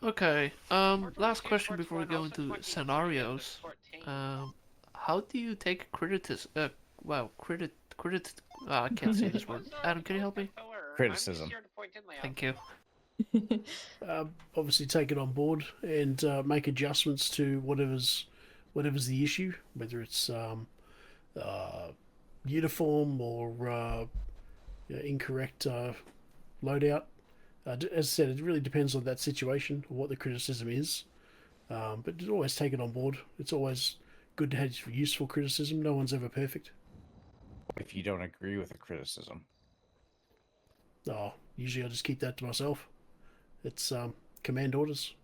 Okay. Last question before we go into scenarios. How do you take criticism? I can't say this word. Adam, can you help me? Criticism. Thank you. Obviously, take it on board and make adjustments to whatever's the issue, whether it's uniform or incorrect loadout. As I said, it really depends on that situation or what the criticism is. But always take it on board. It's always good to have useful criticism. No one's ever perfect. If you don't agree with a criticism, Usually I just keep that to myself. It's command orders.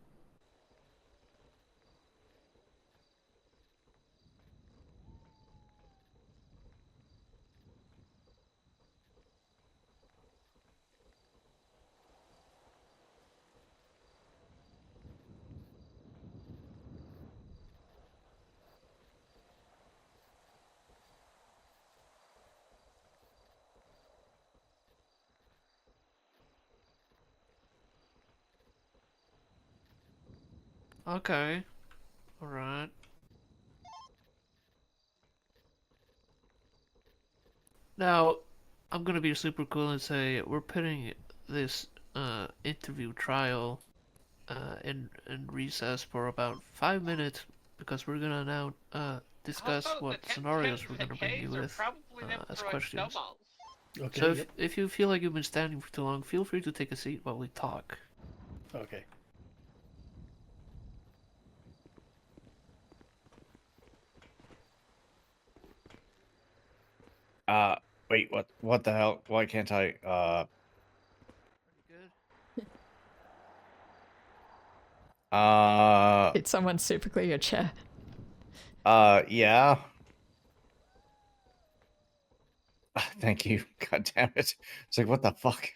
Okay. Alright. Now, I'm gonna be super cool and say we're putting this interview trial in recess for about 5 minutes because we're gonna now discuss what scenarios we're gonna bring you with as questions. Okay. So if you feel like you've been standing for too long, feel free to take a seat while we talk. Okay. Wait, what the hell? Why can't I, Did someone super glue your chair? yeah. Thank you. God damn it. It's like, what the fuck?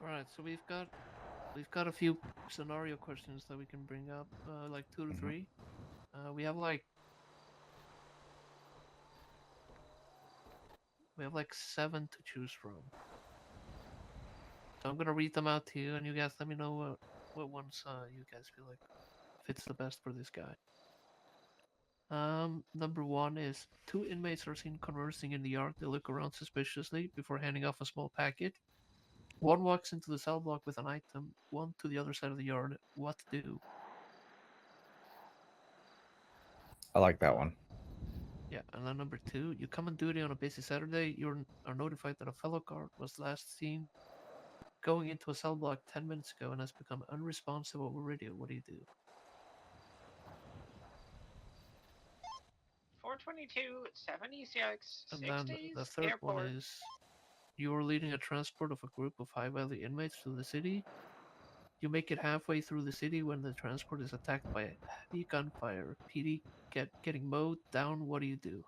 Alright, so we've got a few scenario questions that we can bring up, like 2 to 3. We have like 7 to choose from. So I'm gonna read them out to you, and you guys let me know what ones you guys feel like fits the best for this guy. Number 1 is 2 inmates are seen conversing in the yard. They look around suspiciously before handing off a small packet. 1 walks into the cell block with an item, 1 to the other side of the yard. What to do? I like that one. Yeah, and then number 2, you come on duty on a busy Saturday. You are notified that a fellow guard was last seen going into a cell block 10 minutes ago and has become unresponsive over radio. What do you do? 422, 76, And 60s, then the third airport. one is you are leading a transport of a group of high-value inmates to the city. You make it halfway through the city when the transport is attacked by heavy gunfire. PD getting mowed down. What do you do?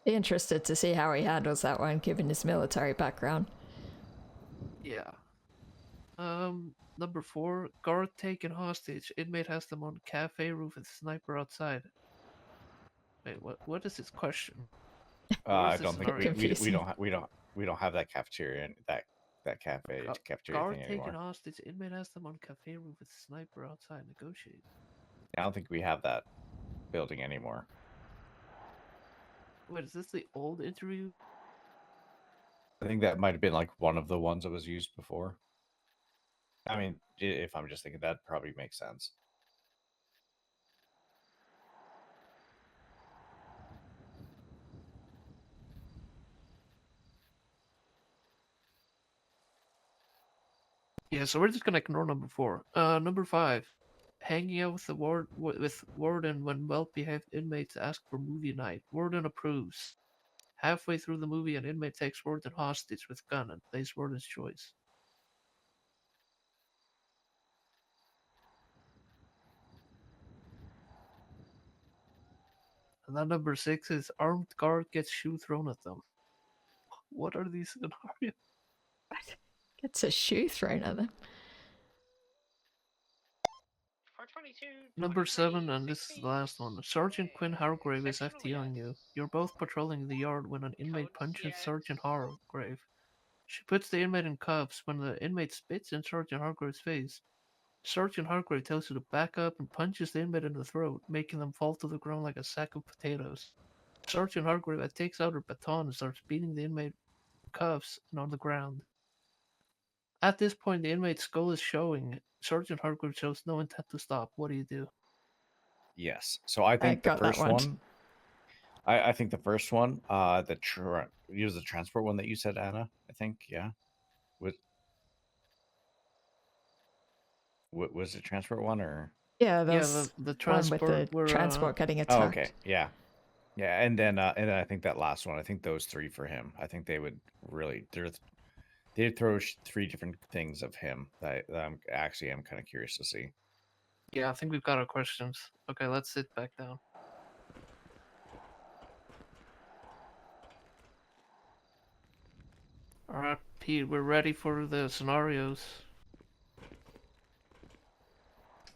Be interested to see how he handles that one, given his military background. Yeah. Number 4, guard taken hostage. Inmate has them on cafe roof with sniper outside. Wait, what is his question? I don't think we don't have that cafeteria and that cafeteria Guard thing taken anymore. hostage. Inmate has them on cafe roof with sniper outside. Negotiate. I don't think we have that building anymore. Wait, is this the old interview? I think that might have been like one of the ones that was used before. I mean, if I'm just thinking, that probably makes sense. Yeah, so we're just gonna ignore number 4. Number 5, hanging out with the warden when well-behaved inmates ask for movie night. Warden approves. Halfway through the movie, an inmate takes warden hostage with gun and plays warden's choice. And then number 6 is armed guard gets shoe thrown at them. What are these scenarios? Gets a shoe thrown at them. Number 7, and this is the last one. Sergeant Quinn Hargrave is FTOing you. You're both patrolling the yard when an inmate punches Sergeant Hargrave. She puts the inmate in cuffs. When the inmate spits in Sergeant Hargrave's face, Sergeant Hargrave tells you to back up and punches the inmate in the throat, making them fall to the ground like a sack of potatoes. Sergeant Hargrave takes out her baton and starts beating the inmate in cuffs and on the ground. At this point, the inmate's skull is showing. Sergeant Hargrave shows no intent to stop. What do you do? Yes. So I think the got that first one. one. I think the first one, use the transport one that you said, Anna. I think, yeah. Was it transport one or? Yeah, there's the one transport with the where, transport getting Oh, attacked. okay. Yeah. Yeah, and then I think that last one. I think those 3 for him. I think they would really they'd throw 3 different things of him that I'm kind of curious to see. Yeah, I think we've got our questions. Okay, let's sit back down. Alright, Pete, we're ready for the scenarios.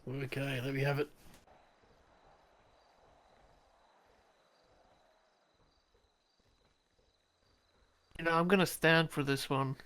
Okay, let me have it. You know, I'm gonna stand for this one.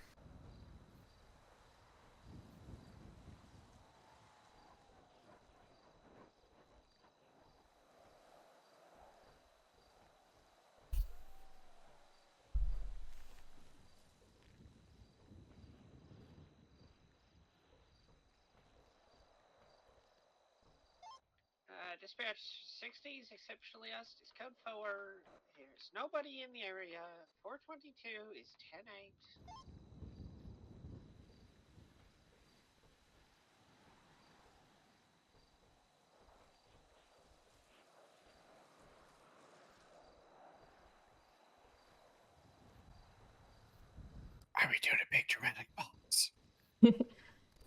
Dispatch 60s, exceptionally us, is code 4. There's nobody in the area. 422 is 10-8. Are we doing a big dramatic pause?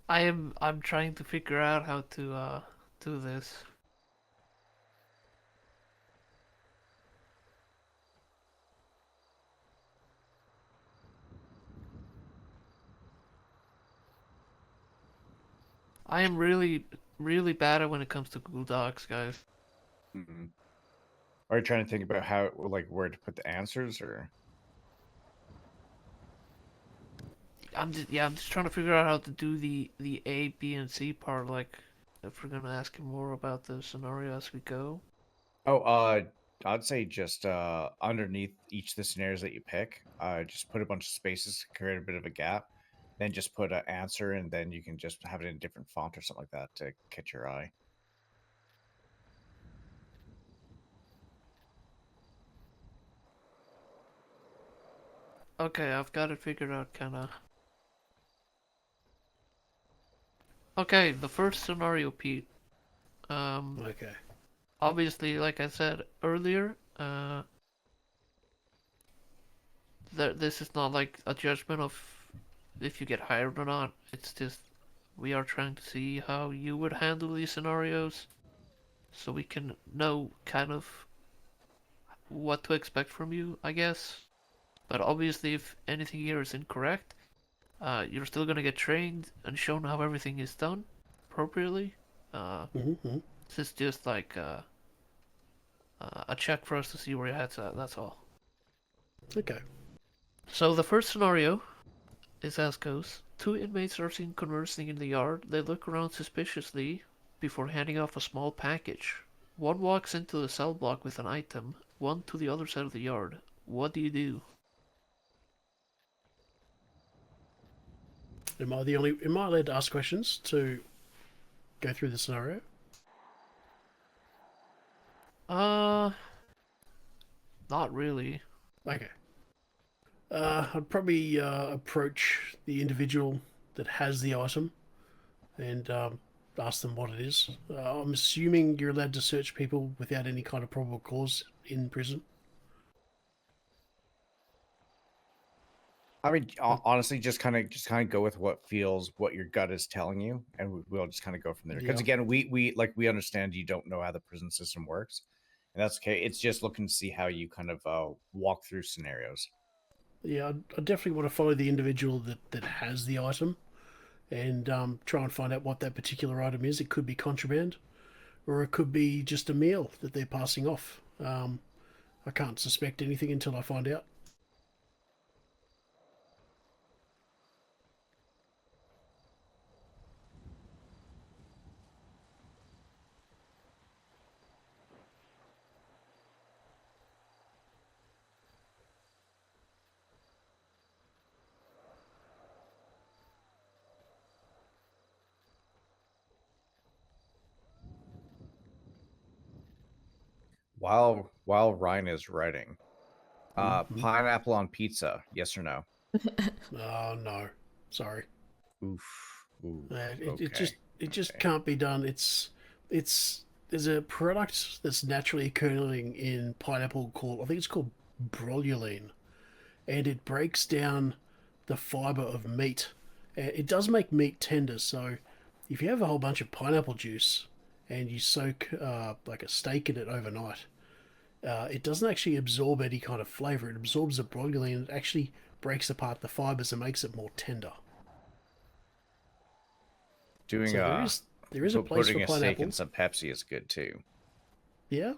I'm trying to figure out how to do this. I am really bad at when it comes to Google Docs, guys. Mm-hmm. Are you trying to think about how, like, where to put the answers, or? I'm just trying to figure out how to do the A, B, and C part. Like, if we're gonna ask him more about the scenario as we go. Oh, I'd say just underneath each of the scenarios that you pick, just put a bunch of spaces to create a bit of a gap. Then just put an answer, and then you can just have it in a different font or something like that to catch your eye. Okay, I've got it figured out, kinda. Okay, the first scenario, Pete. Okay. Obviously, like I said earlier, this is not like a judgment of if you get hired or not. It's just we are trying to see how you would handle these scenarios, so we can know kind of what to expect from you, I guess. But obviously, if anything here is incorrect, you're still gonna get trained and shown how everything is done appropriately. This is just like a check for us to see where your head's at. That's all. Okay. So the first scenario is as goes. 2 inmates are seen conversing in the yard. They look around suspiciously before handing off a small package. One walks into the cell block with an item, one to the other side of the yard. What do you do? Am I allowed to ask questions to go through the scenario? Not really. Okay. I'd probably approach the individual that has the item and ask them what it is. I'm assuming you're allowed to search people without any kind of probable cause in prison. I mean, honestly, just kind of go with what your gut is telling you, and we'll just kind of go from there. Because again, we understand you don't know how the prison system works, and that's okay. It's just looking to see how you kind of walk through scenarios. Yeah, I definitely want to follow the individual that has the item and try and find out what that particular item is. It could be contraband. or it could be just a meal that they're passing off. I can't suspect anything until I find out. While Ryan is writing, pineapple on pizza, yes or no? Oh no, sorry. Oof. Ooh, It just can't be done. There's a product that's naturally occurring in pineapple called, I think it's called broluline, and it breaks down the fiber of meat. It does make meat tender, so if you have a whole bunch of pineapple juice and you soak like a steak in it overnight, it doesn't actually absorb any kind of flavor. It absorbs the broluline and it actually breaks apart the fibers and makes it more tender. Doing there is a place for putting a steak pineapple. in some Pepsi is good too. Yeah.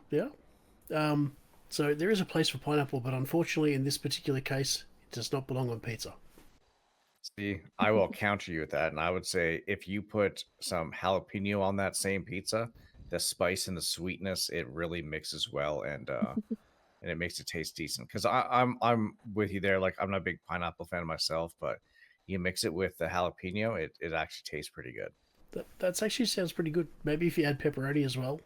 So there is a place for pineapple, but unfortunately, in this particular case, it does not belong on pizza. See, I will counter you with that, and I would say if you put some jalapeno on that same pizza, the spice and the sweetness, it really mixes well, and it makes it taste decent. Because I'm with you there. Like, I'm not a big pineapple fan myself, but you mix it with the jalapeno, it actually tastes pretty good. That actually sounds pretty good. Maybe if you add pepperoni as well.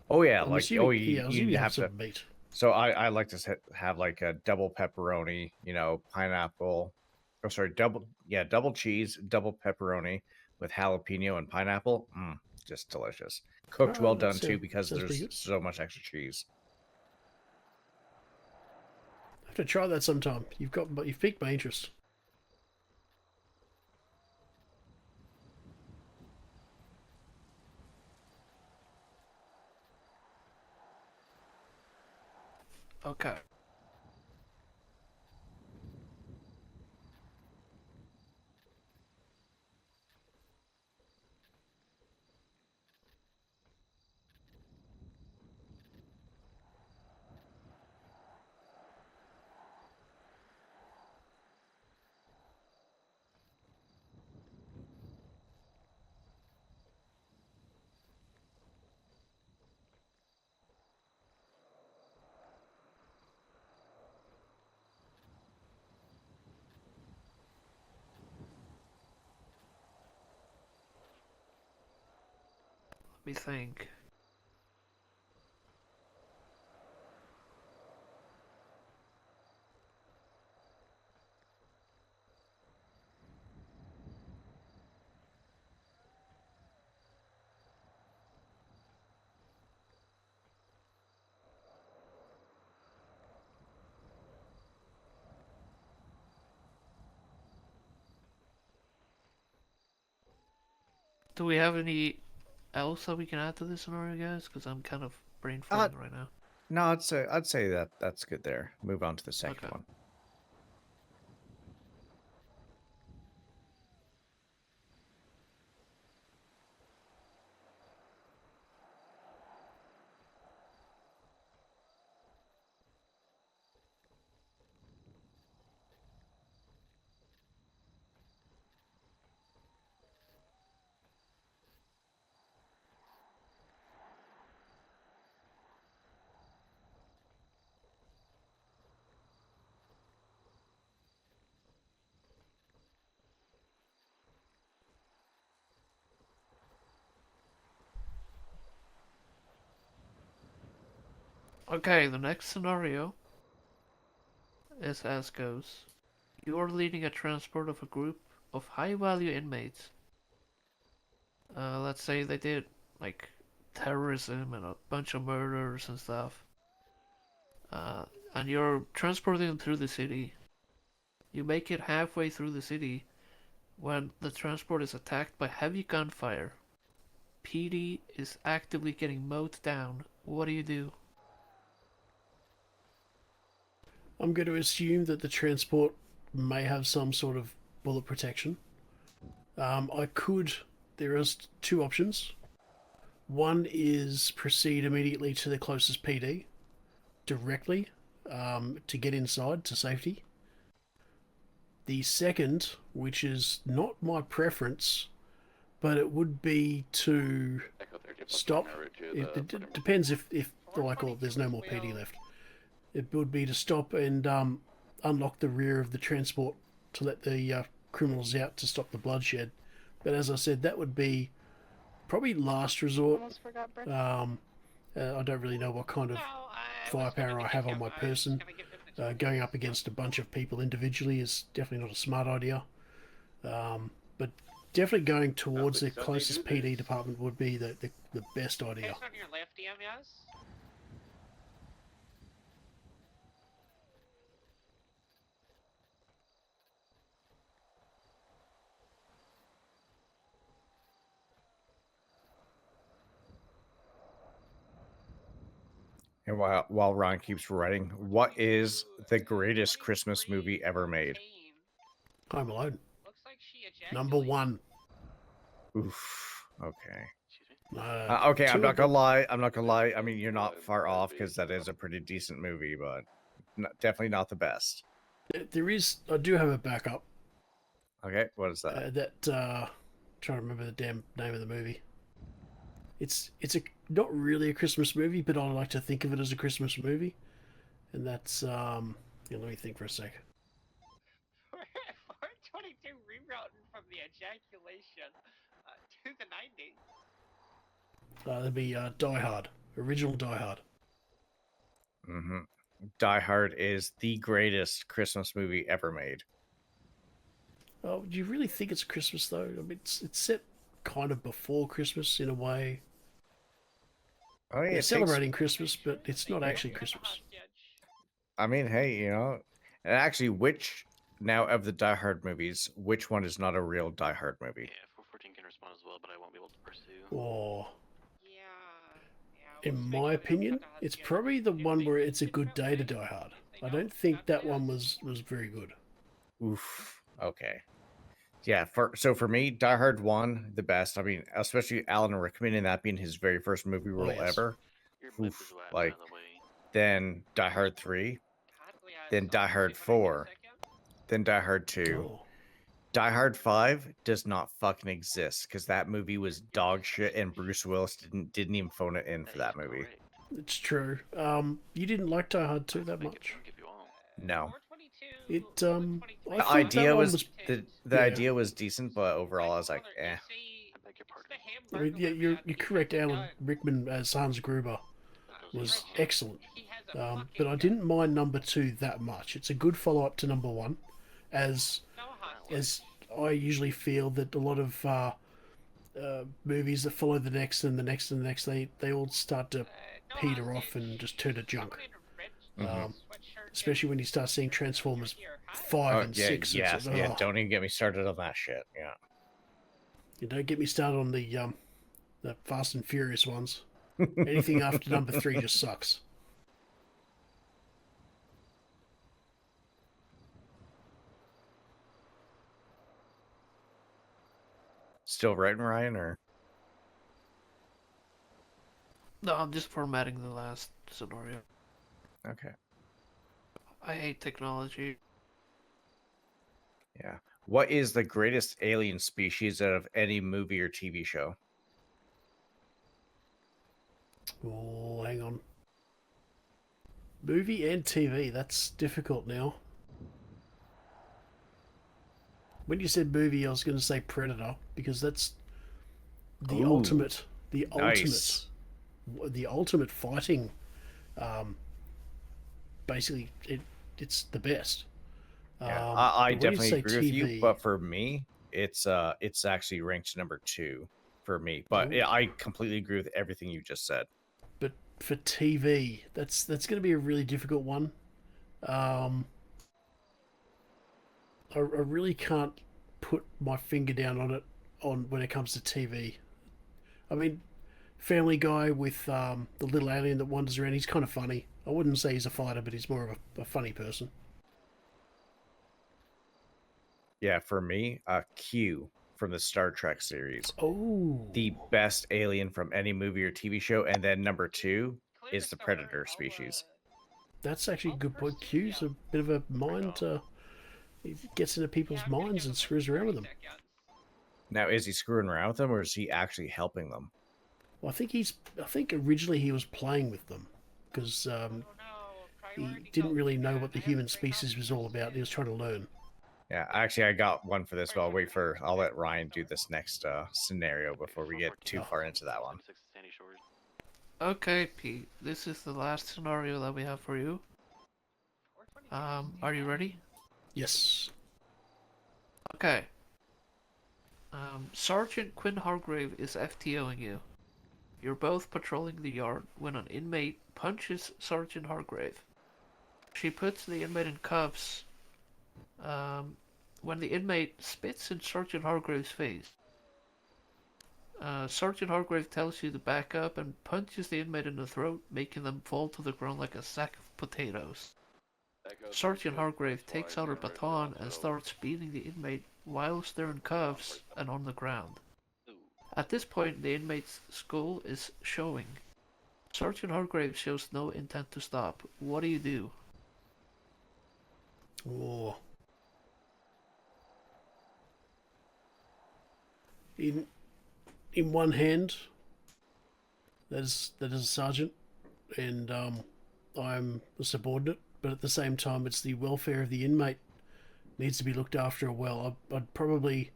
Oh yeah, I'm like assuming, you have to. some meat. So I like to have like a double pepperoni, pineapple. Oh, sorry, double cheese, double pepperoni with jalapeno and pineapple. Just delicious. Cooked well done too, because there's so much extra cheese. I have to try that sometime. You've piqued my interest. Okay. Let me think. Do we have any else that we can add to this scenario, guys? Because I'm kind of brain farting right now. No, I'd say that's good there. Move on to the second one. Okay, the next scenario is as goes. You are leading a transport of a group of high-value inmates. Let's say they did, like, terrorism and a bunch of murders and stuff. And you're transporting them through the city. You make it halfway through the city when the transport is attacked by heavy gunfire. PD is actively getting mowed down. What do? I'm going to assume that the transport may have some sort of bullet protection. There are two options. One is proceed immediately to the closest PD, directly, to get inside to safety. The second, which is not my preference, but it would be to stop. It depends if like, or there's no more PD left. It would be to stop and unlock the rear of the transport to let the criminals out to stop the bloodshed. But as I said, that would be probably last resort. I don't really know what kind of firepower I have on my person. Going up against a bunch of people individually is definitely not a smart idea. But definitely going towards the closest PD department would be the best idea. On your left, EMS. And while Ron keeps writing, what is the greatest Christmas movie ever made? Home Alone. Looks like she Number one. Oof. Okay. Okay, I'm not gonna lie. I mean, you're not far off because that is a pretty decent movie, but definitely not the best. I do have a backup. Okay, what is that? Trying to remember the damn name of the movie. It's not really a Christmas movie, but I like to think of it as a Christmas movie, and that's let me think for a sec. 422 rerouting from the ejaculation to the 90s. That'd be Die Hard, original Die Hard. Mm-hmm. Die Hard is the greatest Christmas movie ever made. Oh, do you really think it's Christmas though? I mean, it's set kind of before Christmas in a way. Oh, yeah, it's celebrating Christmas, but it's not actually Christmas. I mean, hey, and actually, which now of the Die Hard movies, which one is not a real Die Hard movie? Yeah, 414 can respond as well, but I won't be able to pursue. Or, in my opinion, it's probably the one where it's a good day to Die Hard. I don't think that one was very good. Oof. Okay. Yeah, for me, Die Hard 1, the best. I mean, especially Alan Rickman and that being his very first movie role ever. Oof, like, then Die Hard 3, then Die Hard 4, then Die Hard 2. Oh. Die Hard 5 does not fucking exist because that movie was dog shit and Bruce Willis didn't even phone it in for that movie. It's true. You didn't like Die Hard 2 that much? No. It the idea was the idea was decent, but overall I was like, eh. I mean, yeah, you're correct. Alan Rickman as Hans Gruber was excellent, but I didn't mind number 2 that much. It's a good follow up to number 1, as I usually feel that a lot of movies that follow the next and the next and the next, they all start to peter off and just turn to junk. Especially when you start seeing Transformers 5 and 6. Yeah, it's like, yeah. Don't even get me started on that shit. Yeah. You don't get me started on the Fast and Furious ones. Anything after number 3 just sucks. Still writing, Ryan, or? No, I'm just formatting the last scenario. Okay. I hate technology. Yeah. What is the greatest alien species out of any movie or TV show? Oh, hang on. Movie and TV, that's difficult now. When you said movie, I was going to say Predator, because that's the ultimate fighting. Basically, it's the best. Yeah, I definitely agree with you, but for me, it's actually ranked number 2 for me. But yeah, I completely agree with everything you just said. But for TV, that's going to be a really difficult one. I really can't put my finger down on it when it comes to TV. I mean, Family Guy with the little alien that wanders around, he's kind of funny. I wouldn't say he's a fighter, but he's more of a funny person. Yeah, for me, Q from the Star Trek series. Oh, The best alien from any movie or TV show, and then number 2 is the Predator species. that's actually a good point. Q's a bit of a mind. He gets into people's minds and screws around with them. Now, is he screwing around with them, or is he actually helping them? Well, I think originally he was playing with them because he didn't really know what the human species was all about. He was trying to learn. Yeah, actually, I got one for this, but I'll let Ryan do this next scenario before we get too far into that one. Okay, Pete. This is the last scenario that we have for you. Are you ready? Yes. Okay. Sergeant Quinn Hargrave is FTOing you. You're both patrolling the yard when an inmate punches Sergeant Hargrave. She puts the inmate in cuffs. When the inmate spits in Sergeant Hargrave's face, Sergeant Hargrave tells you to back up and punches the inmate in the throat, making them fall to the ground like a sack of potatoes. Sergeant Hargrave takes out her baton and starts beating the inmate whilst they're in cuffs and on the ground. At this point, the inmate's skull is showing. Sergeant Hargrave shows no intent to stop. What do you do? Oh. In one hand, that is a sergeant, and I'm a subordinate. But at the same time, it's the welfare of the inmate needs to be looked after well. I'd probably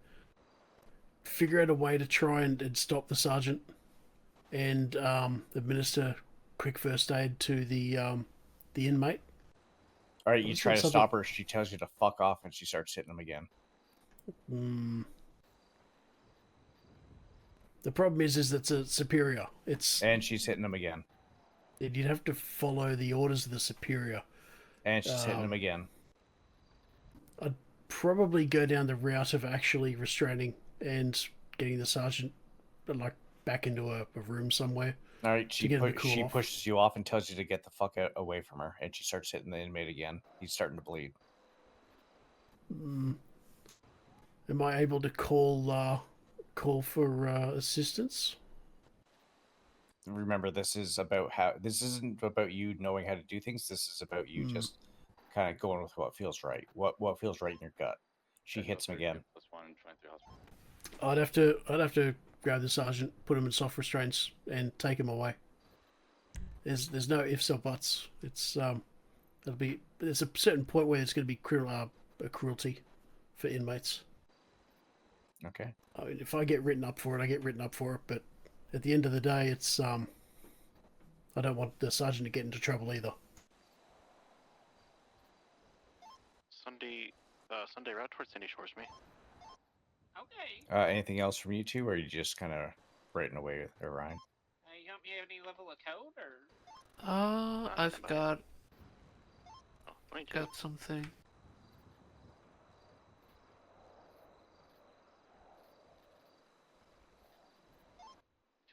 figure out a way to try and stop the sergeant and administer quick first aid to the inmate. All right, you try to stop her. She tells you to fuck off, and she starts hitting him again. The problem is that's a superior. And she's hitting him again. You'd have to follow the orders of the superior. And she's hitting him again. I'd probably go down the route of actually restraining and getting the sergeant back into a room somewhere. All right, she pushes you off and tells you to get the fuck away from her, and she starts hitting the inmate again. He's starting to bleed. Am I able to call for assistance? Remember, this isn't about you knowing how to do things. This is about you just kind of going with what feels right. What feels right in your gut. She hits him again. I'd have to grab the sergeant, put him in soft restraints, and take him away. There's no ifs or buts. There's a certain point where it's going to be a cruelty for inmates. Okay. I mean, if I get written up for it, I get written up for it. But at the end of the day, it's I don't want the sergeant to get into trouble either. Sunday route towards Sandy Shores, me. Okay. Anything else from you two, or are you just kind of writing away with Orion? You help me have any level of code, or? I've got something.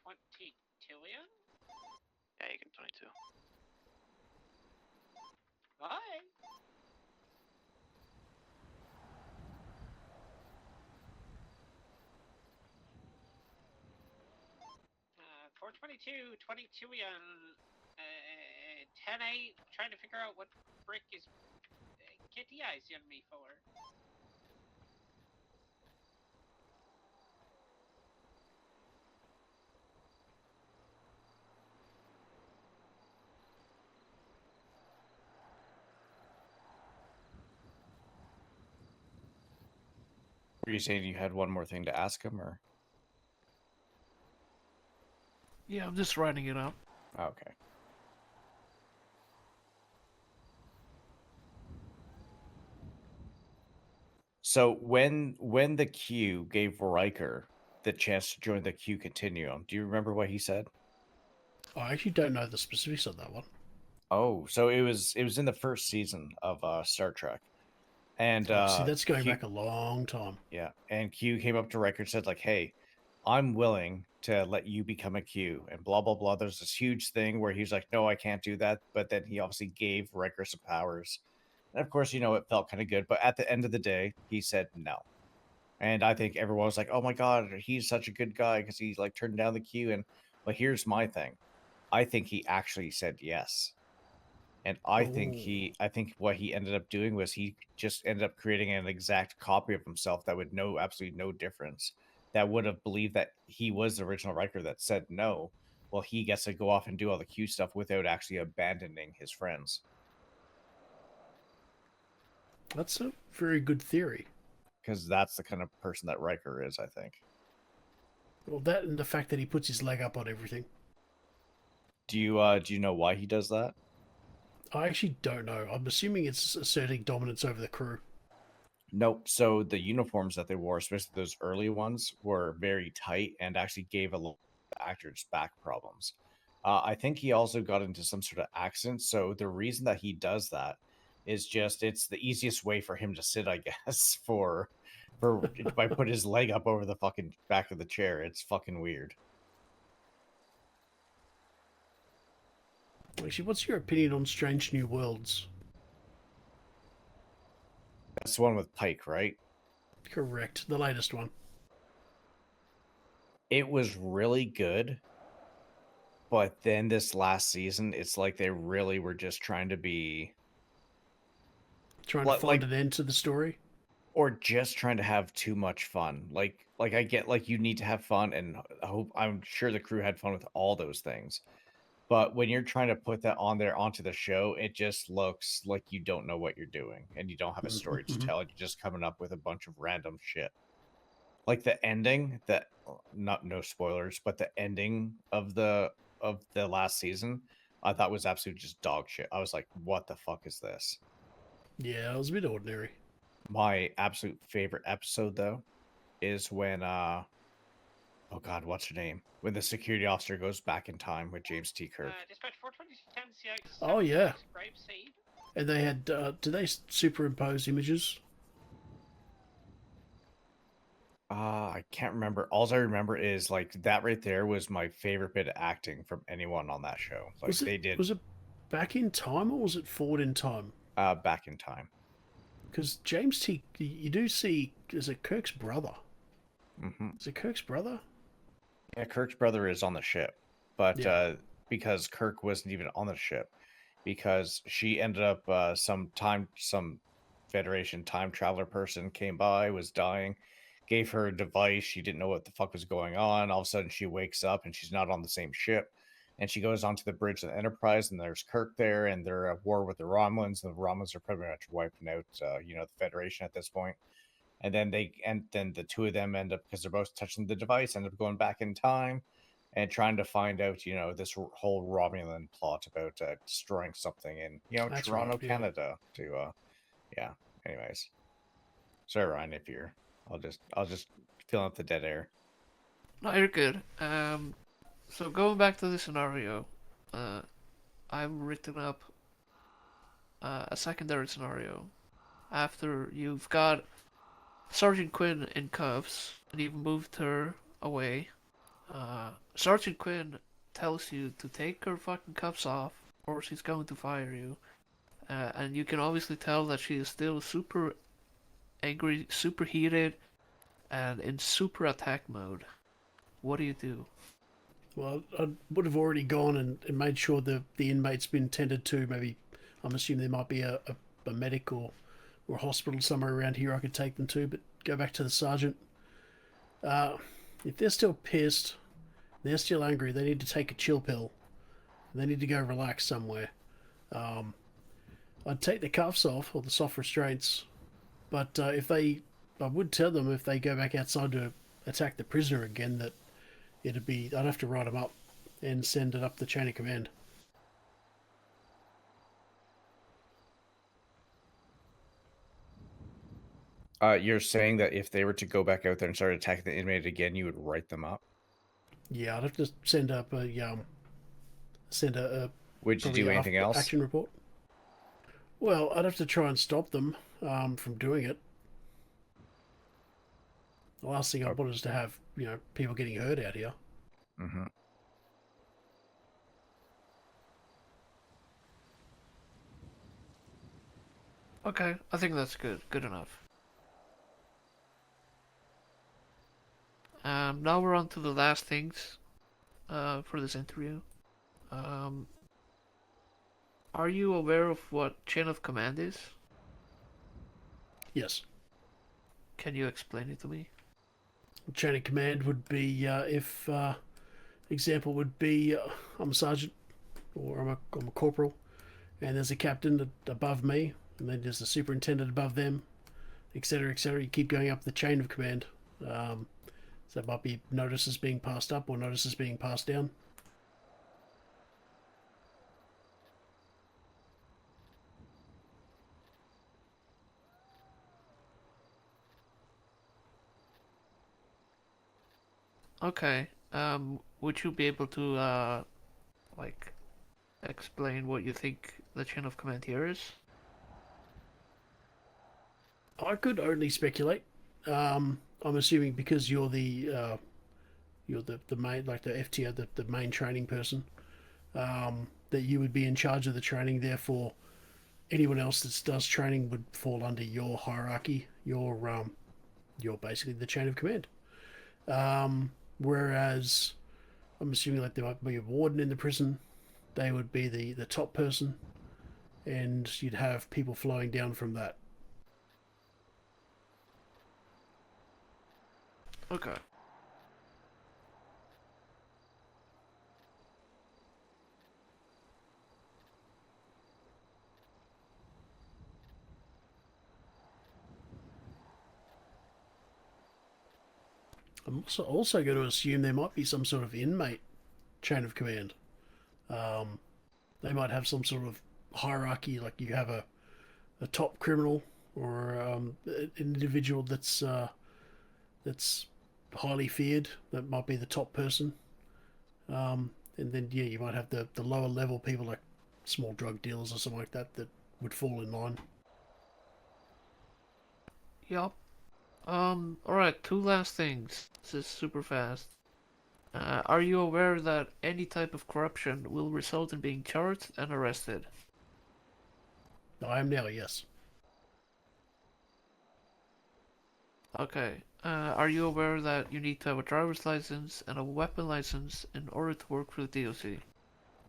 22, Yeah, you can 22. Bye. 422, 22 10-8, trying to figure out what brick is Kitty Eyes on me for. Were you saying you had one more thing to ask him, or? Yeah, I'm just writing it up. Okay. So when the Q gave Riker the chance to join the Q Continuum, do you remember what he said? I actually don't know the specifics of that one. Oh, so it was in the first season of Star Trek. And see, that's going back a long time. Yeah, and Q came up to Riker and said, like, hey, I'm willing to let you become a Q, and blah, blah, blah. There's this huge thing where he's like, no, I can't do that. But then he obviously gave Riker some powers. And of course, it felt kind of good. But at the end of the day, he said no. And I think everyone was like, "Oh my god, he's such a good guy because he like turned down the queue." And but here's my thing: I think he actually said yes, and I think what he ended up doing was he just ended up creating an exact copy of himself that would know absolutely no difference. That would have believed that he was the original Riker that said no. Well, he gets to go off and do all the Q stuff without actually abandoning his friends. That's a very good theory. Because that's the kind of person that Riker is, I think. Well, that and the fact that he puts his leg up on everything. Do you know why he does that? I actually don't know. I'm assuming it's asserting dominance over the crew. Nope. So the uniforms that they wore, especially those early ones, were very tight and actually gave a lot of actors back problems. I think he also got into some sort of accident. So the reason that he does that is just it's the easiest way for him to sit, I guess, for by put his leg up over the fucking back of the chair. It's fucking weird. Actually, what's your opinion on Strange New Worlds? That's the one with Pike, right? Correct. The latest one. It was really good. But then this last season, it's like they really were just trying to be... Trying to find an end to the story? Or just trying to have too much fun. Like I get like you need to have fun, and I'm sure the crew had fun with all those things. But when you're trying to put that on there onto the show, it just looks like you don't know what you're doing and you don't have a story to tell. You're just coming up with a bunch of random shit. Like the ending, that no spoilers, but the ending of the last season, I thought was absolute just dog shit. I was like, what the fuck is this? Yeah, it was a bit ordinary. My absolute favorite episode though is when oh god, what's her name? When the security officer goes back in time with James T. Kirk. Dispatch 420 Oh yeah. Grapeseed. And they had did they superimpose images? I can't remember. All I remember is like that right there was my favorite bit of acting from anyone on that show. Like Was it back in time or was it forward in time? Back in time. Because James T. You do see, is it Kirk's brother? Mm-hmm. Is it Kirk's brother? Yeah, Kirk's brother is on the ship, but because Kirk wasn't even on the ship, because she ended up some Federation time traveler person came by, was dying, gave her a device. She didn't know what the fuck was going on. All of a sudden, she wakes up and she's not on the same ship. And she goes onto the bridge of the Enterprise, and there's Kirk there, and they're at war with the Romulans. And the Romulans are pretty much wiping out, the Federation at this point. And then the two of them end up, because they're both touching the device, end up going back in time and trying to find out, this whole Romulan plot about destroying something in, That's Toronto, right, yeah. Canada. Anyways, sorry, Ryan, if I'll just fill up the dead air. No, you're good. So going back to the scenario, I've written up a secondary scenario. After you've got Sergeant Quinn in cuffs and you've moved her away, Sergeant Quinn tells you to take her fucking cuffs off or she's going to fire you. And you can obviously tell that she is still super angry, super heated, and in super attack mode. What do you do? Well, I would have already gone and made sure the inmate's been tended to. Maybe, I'm assuming there might be a medic or hospital somewhere around here I could take them to, but go back to the sergeant. If they're still pissed, they're still angry, they need to take a chill pill. They need to go relax somewhere. I'd take the cuffs off, or the soft restraints, but I would tell them if they go back outside to attack the prisoner again that I'd have to write them up and send it up the chain of command. You're saying that if they were to go back out there and start attacking the inmate again, you would write them up? Yeah, I'd have to send up a Would you do anything else? Action report. Well, I'd have to try and stop them from doing it. The last thing I want is to have people getting hurt out here. Mm-hmm. Okay, I think that's good. Good enough. Now we're on to the last things for this interview. Are you aware of what chain of command is? Yes. Can you explain it to me? Chain of command would be if example would be I'm a sergeant or I'm a corporal, and there's a captain above me, and then there's a superintendent above them, etc., etc. You keep going up the chain of command. So it might be notices being passed up or notices being passed down. Okay. Would you be able to like explain what you think the chain of command here is? I could only speculate. I'm assuming because you're the main, like the FTO, the main training person, that you would be in charge of the training. Therefore, anyone else that does training would fall under your hierarchy. You're basically the chain of command. Whereas I'm assuming like there might be a warden in the prison. They would be the top person, and you'd have people flowing down from that. Okay. I'm also going to assume there might be some sort of inmate chain of command. They might have some sort of hierarchy, like you have a top criminal or an individual that's highly feared. That might be the top person. And then you might have the lower level people like small drug dealers or something like that would fall in line. Yep. Alright, two last things. This is super fast. Are you aware that any type of corruption will result in being charged and arrested? I am now, yes. Okay. Are you aware that you need to have a driver's license and a weapon license in order to work for the DOC?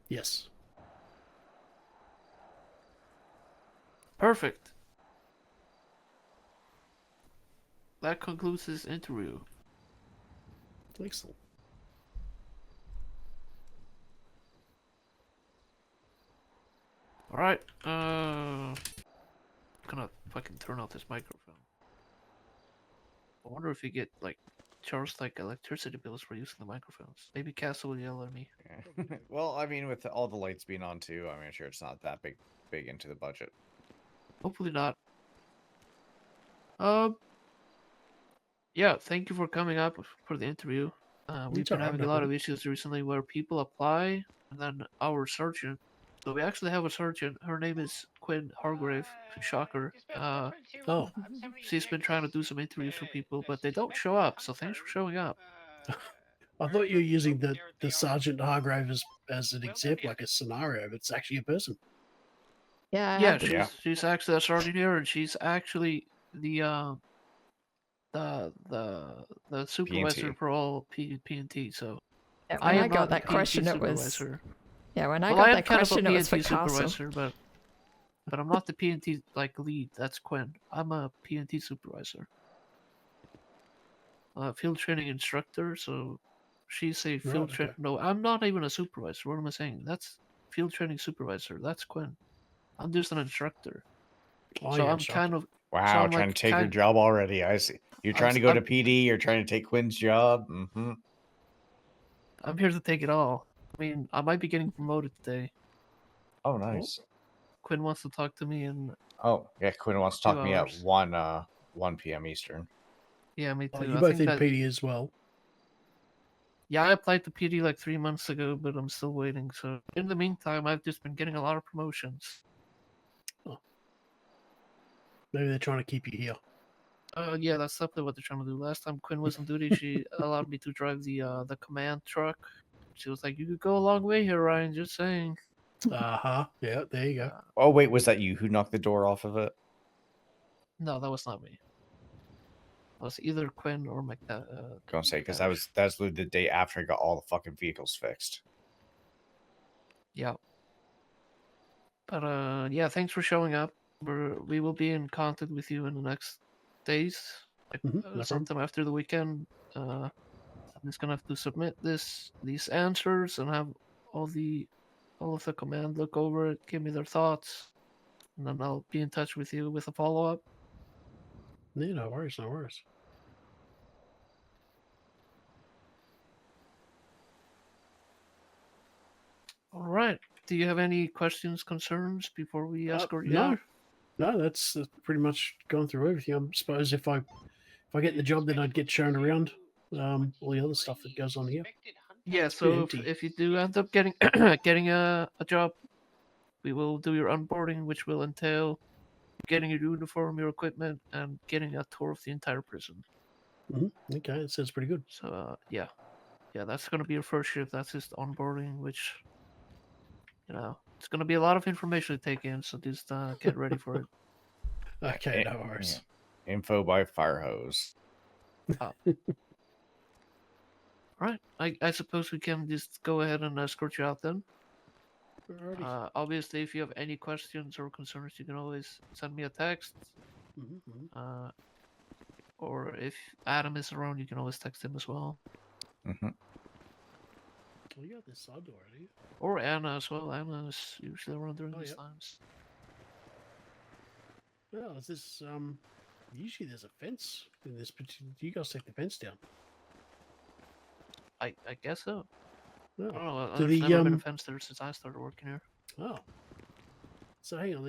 Yes. Perfect. That concludes this interview. Excellent. Alright, I'm gonna fucking turn off this microphone. I wonder if you get, like, charged, like, electricity bills for using the microphones. Maybe Castle will yell at me. Yeah. Well, I mean, with all the lights being on too, I'm sure it's not that big into the budget. Hopefully not. Yeah, thank you for coming up for the interview. We've been having a lot of issues recently where people apply, and then our sergeant. So we actually have a sergeant. Her name is Quinn Hargrave. Shocker. Oh. She's been trying to do some interviews for people, but they don't show up. So thanks for showing up. I thought you were using the Sergeant Hargrave as an example, like a scenario, but it's actually a person. Yeah. She's actually a sergeant here, and she's actually the supervisor for all P&T. So yeah, when I got that question, it was. Yeah, when I got that question, it was for supervisor, but I'm not the P&T like lead. That's Quinn. I'm a P&T supervisor, field training instructor. So she's a field No, I'm not even a supervisor. What am I saying? That's field training supervisor. That's Quinn. I'm just an instructor. So I'm kind of. Wow, so I'm trying to take your job already. I see. You're trying to go to PD. You're trying to take Quinn's job. Mm-hmm. I'm here to take it all. I mean, I might be getting promoted today. Oh, nice. Quinn wants to talk to me and. Oh, yeah, Quinn wants to talk to me at 1 p.m. Eastern. Yeah, me too. Oh, you're both in PD as well. Yeah, I applied to PD like 3 months ago, but I'm still waiting. So in the meantime, I've just been getting a lot of promotions. Oh. Maybe they're trying to keep you here. Yeah, that's definitely what they're trying to do. Last time Quinn was on duty, she allowed me to drive the command truck. She was like, "You could go a long way here, Ryan." Just saying. Yeah, there you go. Oh wait, was that you who knocked the door off of it? No, that was not me. was either Quinn or Gonna say because that was literally the day after I got all the fucking vehicles fixed. Yeah. But yeah, thanks for showing up. We will be in contact with you in the next days, like no problem. sometime after the weekend. I'm just gonna have to submit these answers and have all of the command look over it, give me their thoughts, and then I'll be in touch with you with a follow up. Yeah, no worries, no worries. All right. Do you have any questions, concerns before we escort you out? No, that's pretty much gone through everything. I suppose if I get the job, then I'd get shown around all the other stuff that goes on here. Yeah. It's pretty So empty. if you do end up getting getting a job, we will do your onboarding, which will entail getting your uniform, your equipment, and getting a tour of the entire prison. Okay, it sounds pretty good. So yeah, that's gonna be your first shift. That's just onboarding, which it's gonna be a lot of information to take in. So just get ready for it. Okay, no worries. Yeah. Info by fire hose. Right. I suppose we can just go ahead and escort you out then. Obviously, if you have any questions or concerns, you can always send me a text. Or if Adam is around, you can always text him as well. Well, you got this side door, do you? Or Anna as well. Anna is usually around during these times. Well, is this usually there's a fence in this particular. You guys take the fence down. I guess so. Oh. I don't know. Do There's the, never been a fence there since I started working here. Oh. So hang on,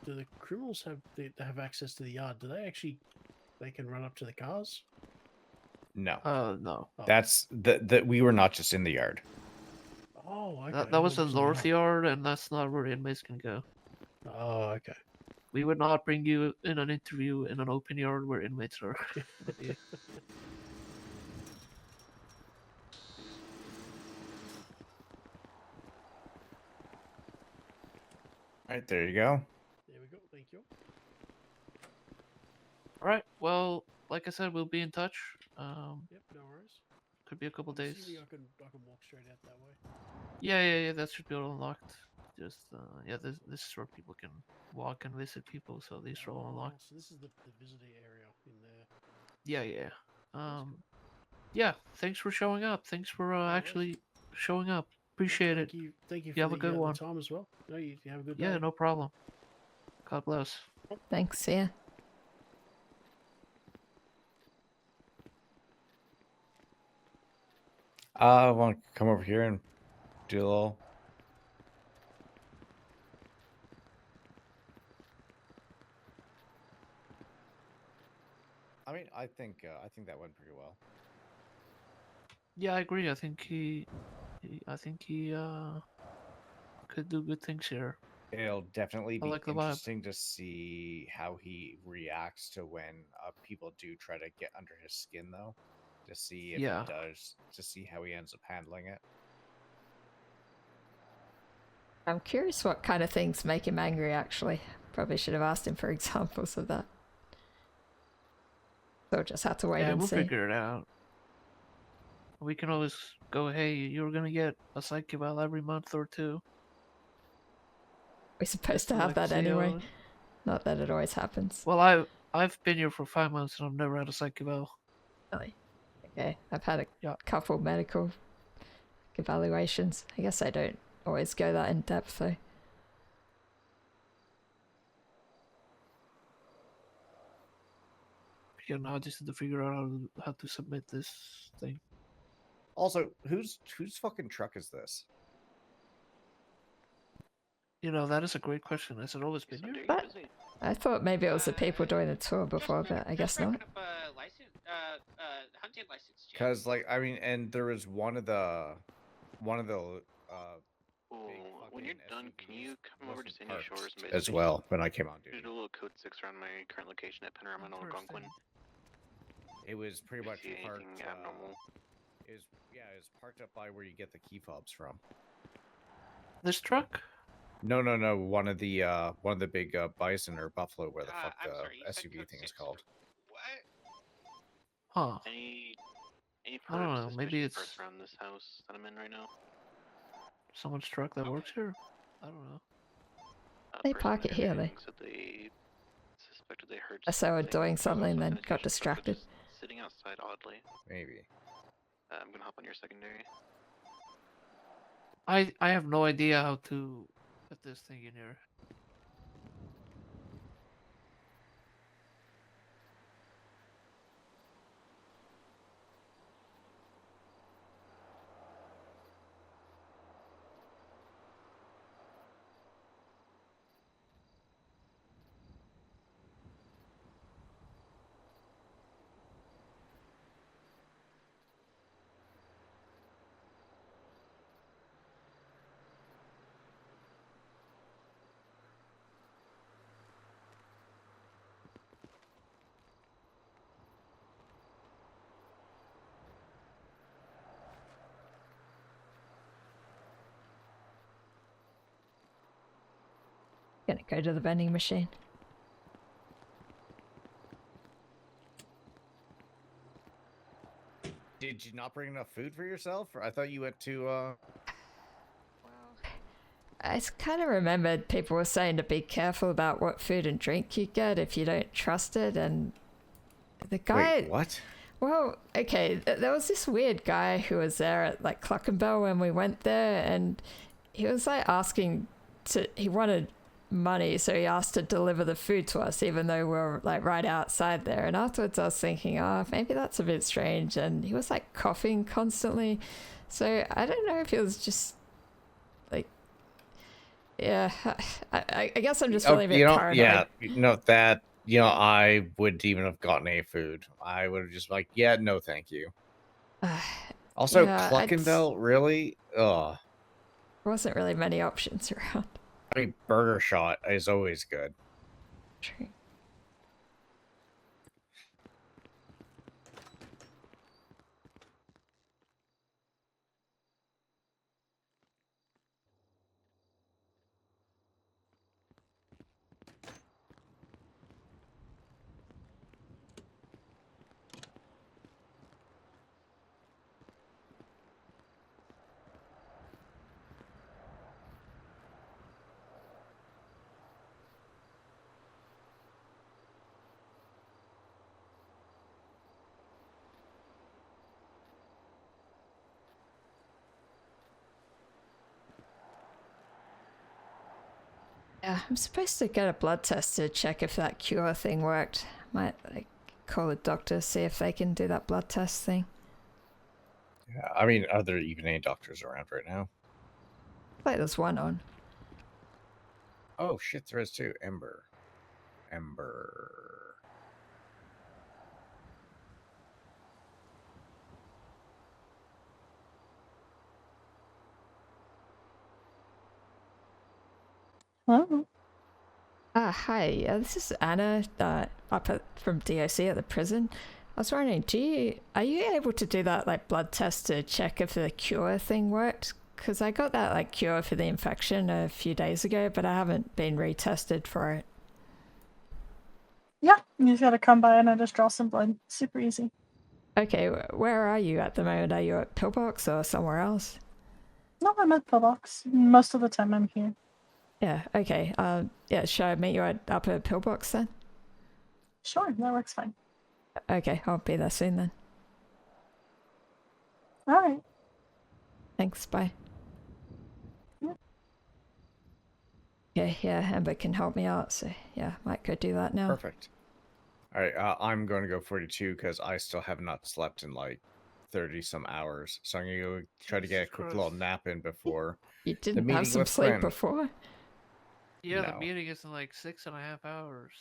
do the criminals have access to the yard? Do they can run up to the cars? No. No. That's that we were not just in the yard. Oh, okay. That was the north yard, and that's not where inmates can go. Oh, okay. We would not bring you in an interview in an open yard where inmates are. All right, there you go. There we go. Thank you. All right. Well, like I said, we'll be in touch. Yep, no worries. Could be a couple days. I can walk straight out that way. Yeah. That should be all unlocked. Just this is where people can walk and visit people. So these are all unlocked. So this is the visitor area in there. Yeah. Yeah. Thanks for showing up. Thanks for actually showing up. Appreciate it. Thank you. You have a good one. Time as well. No, you have a good day. Yeah, no problem. God bless. Thanks, yeah. I want to come over here and do a little. I mean, I think that went pretty well. Yeah, I agree. I think he could do good things here. It'll definitely I be like the vibe. interesting to see how he reacts to when people do try to get under his skin, though. To see if he does, to see how he ends up handling it. I'm curious what kind of things make him angry, actually. Probably should have asked him for examples of that. So we'll just have to wait and we'll see. figure it out. We can always go, hey, you're gonna get a psych eval every month or two. We're supposed to have that anyway. Not that it always happens. Well, I've been here for 5 months and I've never had a psych eval. Really? Okay, I've had a couple medical evaluations. I guess I don't always go that in depth though. Yeah, now I just need to figure out how to submit this thing. Also, whose fucking truck is this? You know, that is a great question. Has it always been here? But I thought maybe it was the people doing the tour before, but I guess not. Hunting license check. Because, like, I mean, and there was one of the when you're done, can you come over to Sandy Shores as well when I came on duty? Do a little code 6 around my current location at Panorama and Algonquin. It was pretty much See parked. anything abnormal? It was parked up by where you get the key fobs from. This truck? No. One of the big bison or buffalo, where the fuck the SUV thing is called. What? Huh. Any I don't know. suspicious Maybe it's parts around this house that I'm in right now? someone's truck that works here. I don't know. They park it here, though. So they suspected they heard. I saw her something doing from something, the then got sanitation truck, distracted. just sitting outside oddly. Maybe. I'm gonna hop on your secondary. I have no idea how to put this thing in here. Gonna go to the vending machine. Did you not bring enough food for yourself? Or I thought you went to. I kind of remembered people were saying to be careful about what food and drink you get if you don't trust it, and the guy. Wait, what? Well, okay, there was this weird guy who was there at like Cluckenbell when we went there, and he was like asking he wanted money, so he asked to deliver the food to us even though we were like right outside there. And afterwards I was thinking, oh, maybe that's a bit strange, and he was like coughing constantly, so I don't know if it was just like, yeah, I guess I'm just feeling a bit paranoid. Yeah, that, I wouldn't even have gotten any food. I would have just like, yeah, no thank you. Also, yeah, Cluckenbell, really? Ugh. There wasn't really many options around. I mean, Burger Shot is always good. True. Yeah, I'm supposed to get a blood test to check if that cure thing worked. Might like call a doctor, see if they can do that blood test thing. Yeah, I mean, are there even any doctors around right now? Like there's one on. Oh shit, there is too. Ember. Hello. Hi. This is Anna, from DOC at the prison. I was wondering, are you able to do that like blood test to check if the cure thing worked? Because I got that like cure for the infection a few days ago, but I haven't been retested for it. Yeah, you just gotta come by and I just draw some blood. Super easy. Okay, where are you at the moment? Are you at Pillbox or somewhere else? No, I'm at Pillbox. Most of the time I'm here. Yeah, okay. Yeah, should I meet you up at Pillbox then? Sure, that works fine. Okay, I'll be there soon then. Alright. Thanks, bye. Yeah. Okay, yeah, Amber can help me out, so yeah, might go do that now. Perfect. All right, I'm going to go 42 because I still have not slept in like 30 some hours. So I'm going to go try to get a quick little nap in before. You didn't have some sleep before? Yeah, the No. meeting is in like 6.5 hours.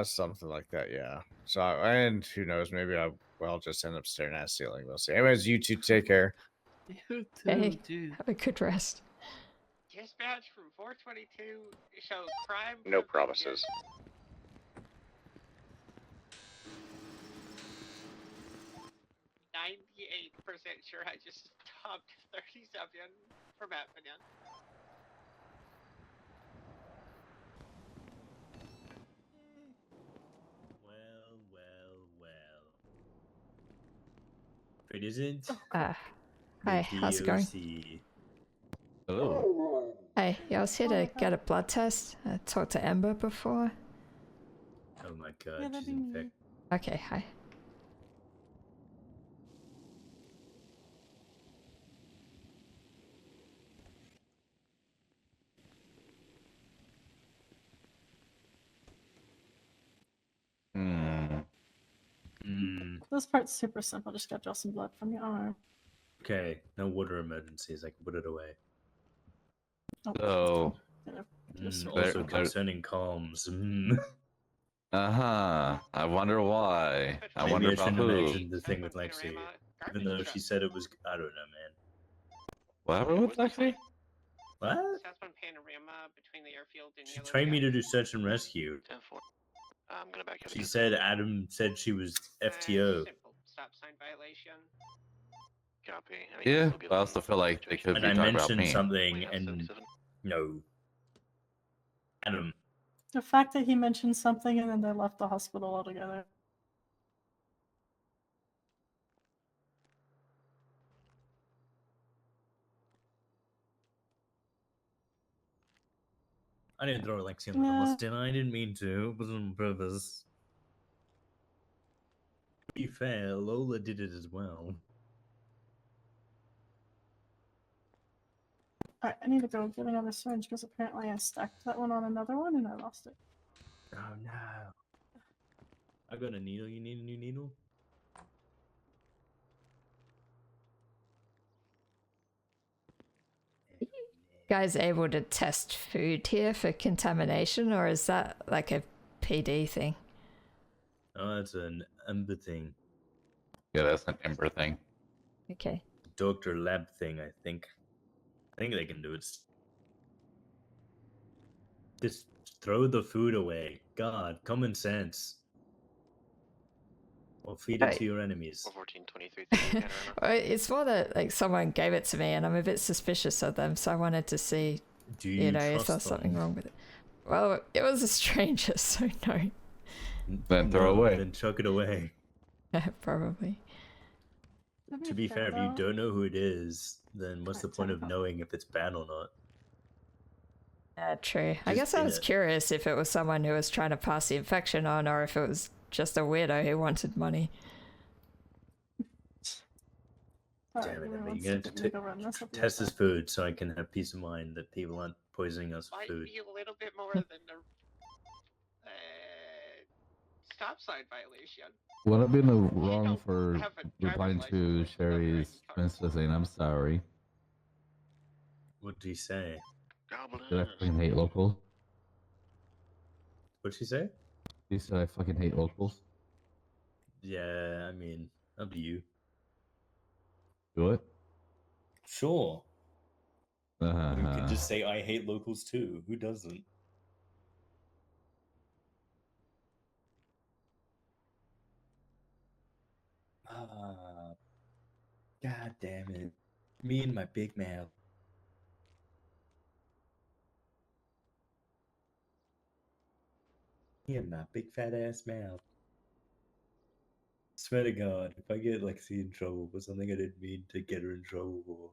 Something like that, yeah. So, and who knows, maybe I'll just end up staring at a ceiling. We'll see. Anyways, you two take care. You too, Hey, dude. have a good rest. Dispatch from 422 shows crime. No promises. 98% sure I just stopped 37 from happening. Well, well. It isn't. Hi, how's it going? Hello. Hey, yeah, I was here to get a blood test. I talked to Ember before. Oh my Yeah, god, that'd she's be me. infected. Okay, hi. This part's super simple. Just gotta draw some blood from your arm. Okay, no water emergencies. I can put it away. So, Also concerning comms. I wonder why. I Maybe wonder I about shouldn't who. have mentioned the thing with Lexi, even though she said it was. I don't know, man. What happened with Lexi? What? Southbound Panorama between the airfield and She Yellow trained me to Skies. do search and rescue. 10-4. I'm gonna back up. She said Adam said she was FTO. Simple stop sign violation. Copy. Yeah, but I also feel like they could And be I talking about mentioned me. something, and no, Adam. The fact that he mentioned something and then they left the hospital altogether. I didn't throw Lexi under the bus, did I? I didn't mean to. It wasn't on purpose. To be fair, Lola did it as well. Alright, I need to go get another syringe because apparently I stacked that one on another one and I lost it. Oh no. I got a needle. You need a new needle? Guys able to test food here for contamination, or is that like a PD thing? Oh, that's an Ember thing. Yeah, that's an Ember thing. Okay. Doctor lab thing, I think. I think they can do it. Just throw the food away. God, common sense. Or feed it to your enemies. 14-23. It's more that like someone gave it to me and I'm a bit suspicious of them, so I wanted to see, Do you if trust there's something them? wrong with it. Well, it was a stranger, so no. Then throw away. Then chuck it away. Probably. To be fair, if you don't know who it is, then what's the point of knowing if it's bad or not? True. I guess I was curious if it was someone who was trying to pass the infection on, or if it was just a weirdo who wanted money. Damn it, Emma, you're going to test this food so I can have peace of mind that people aren't poisoning us with Might food. be a little bit more than a stop sign violation. Would have been wrong for replying to Sherry's princess saying I'm sorry. What did he say? Did I fucking hate locals? What'd she say? He said I fucking hate locals. Yeah, I mean, up to you. Do it? Sure. You Uh-huh. could just say I hate locals too. Who doesn't? Ah, god damn it. Me and my big mouth. Me and my big fat ass mouth. Swear to God, if I get Lexi in trouble for something I didn't mean to get her in trouble for,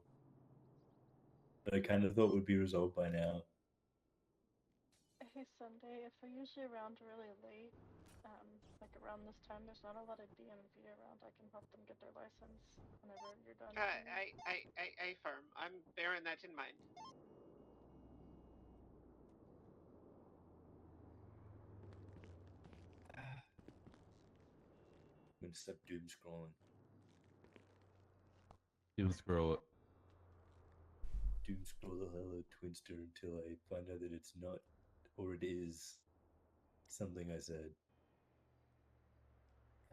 that I kind of thought would be resolved by now. Hey Sunday, if they're usually around really late, like around this time, there's not a lot of DMV around. I can help them get their license whenever you're done. I firm. I'm bearing that in mind. I'm gonna stop doom scrolling. Doom scroll it. Doom scroll the hell out of Twinster until I find out that it's not, or it is, something I said.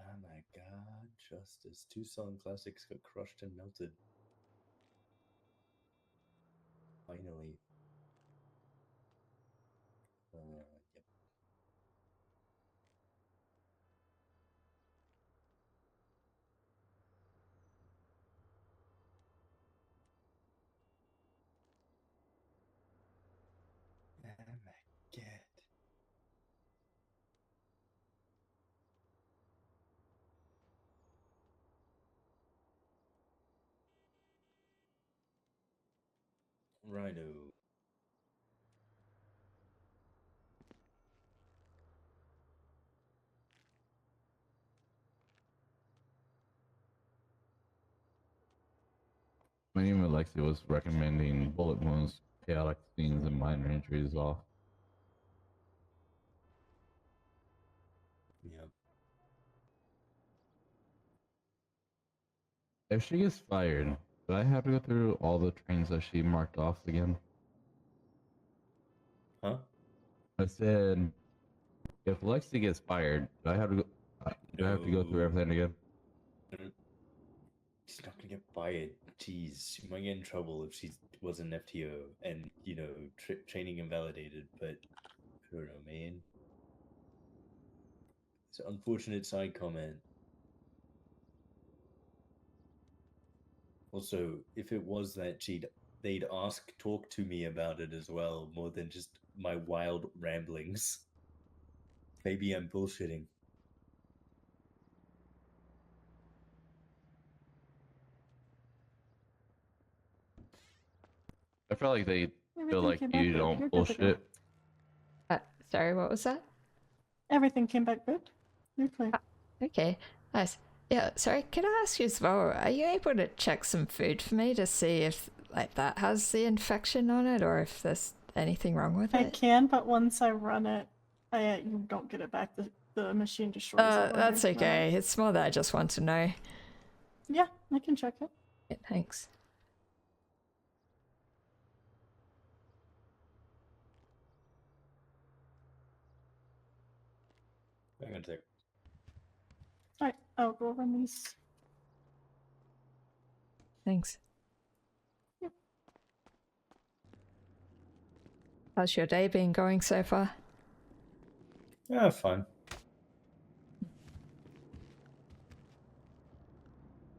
Oh my god, justice. 2 song classics got crushed and melted. Finally. Yep. Oh my god. Rhino. My name Alexi was recommending bullet wounds, chaotic scenes, and minor injuries off. Yeah. If she gets fired, do I have to go through all the trains that she marked off again? Huh? I said, if Lexi gets fired, do I have to go? Do I have to go through everything again? She's not gonna get fired. Jeez, she might get in trouble if she was an FTO and training invalidated. But I don't know, man. It's an unfortunate side comment. Also, if it was that they'd talk to me about it as well, more than just my wild ramblings. Maybe I'm bullshitting. I feel like they feel Everything like came back you good. don't You're good to go. bullshit. Sorry, what was that? Everything came back good. You're clear. Okay, nice. Yeah, sorry, can I ask you as well, are you able to check some food for me to see if, like, that has the infection on it, or if there's anything wrong with I it? can, but once I run it, you don't get it back. The machine destroys it. when That's I run it. okay. It's more that I just want to know. Yeah, I can check it. Yeah, thanks. I'm gonna take. Alright, I'll go run these. Thanks. How's your day been going so far? Yeah, fine.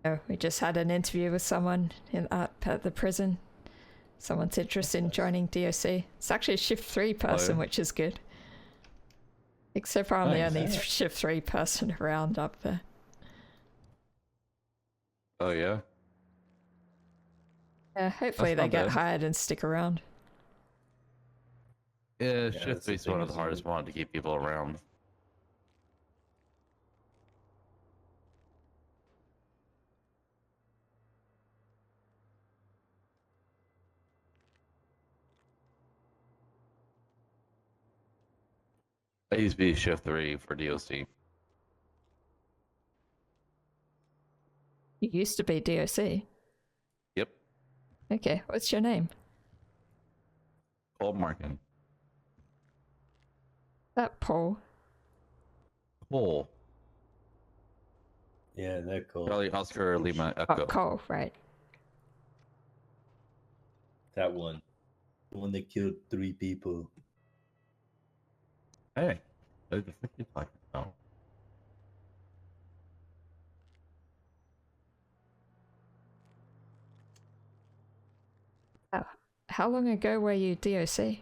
Oh, we just had an interview with someone at the prison. Someone's interested in joining DOC. It's actually a shift 3 person, yeah. which is good. Except for I'm the Nice. only shift 3 person around up there. Oh yeah. Yeah, hopefully That's they not get bad. hired and stick around. Yeah, Yeah, shift that's the 3 is one thing, of the isn't hardest it? ones to keep people around. I used to be shift 3 for DOC. You used to be DOC. Yep. Okay, what's your name? Cold marking. That Paul. Cole. Yeah, they're cool. Charlie Oscar Lima Oh, Echo. Cole, right. That one. The one that killed 3 people. Hey, what the fuck are you talking about? Oh, how long ago were you DOC?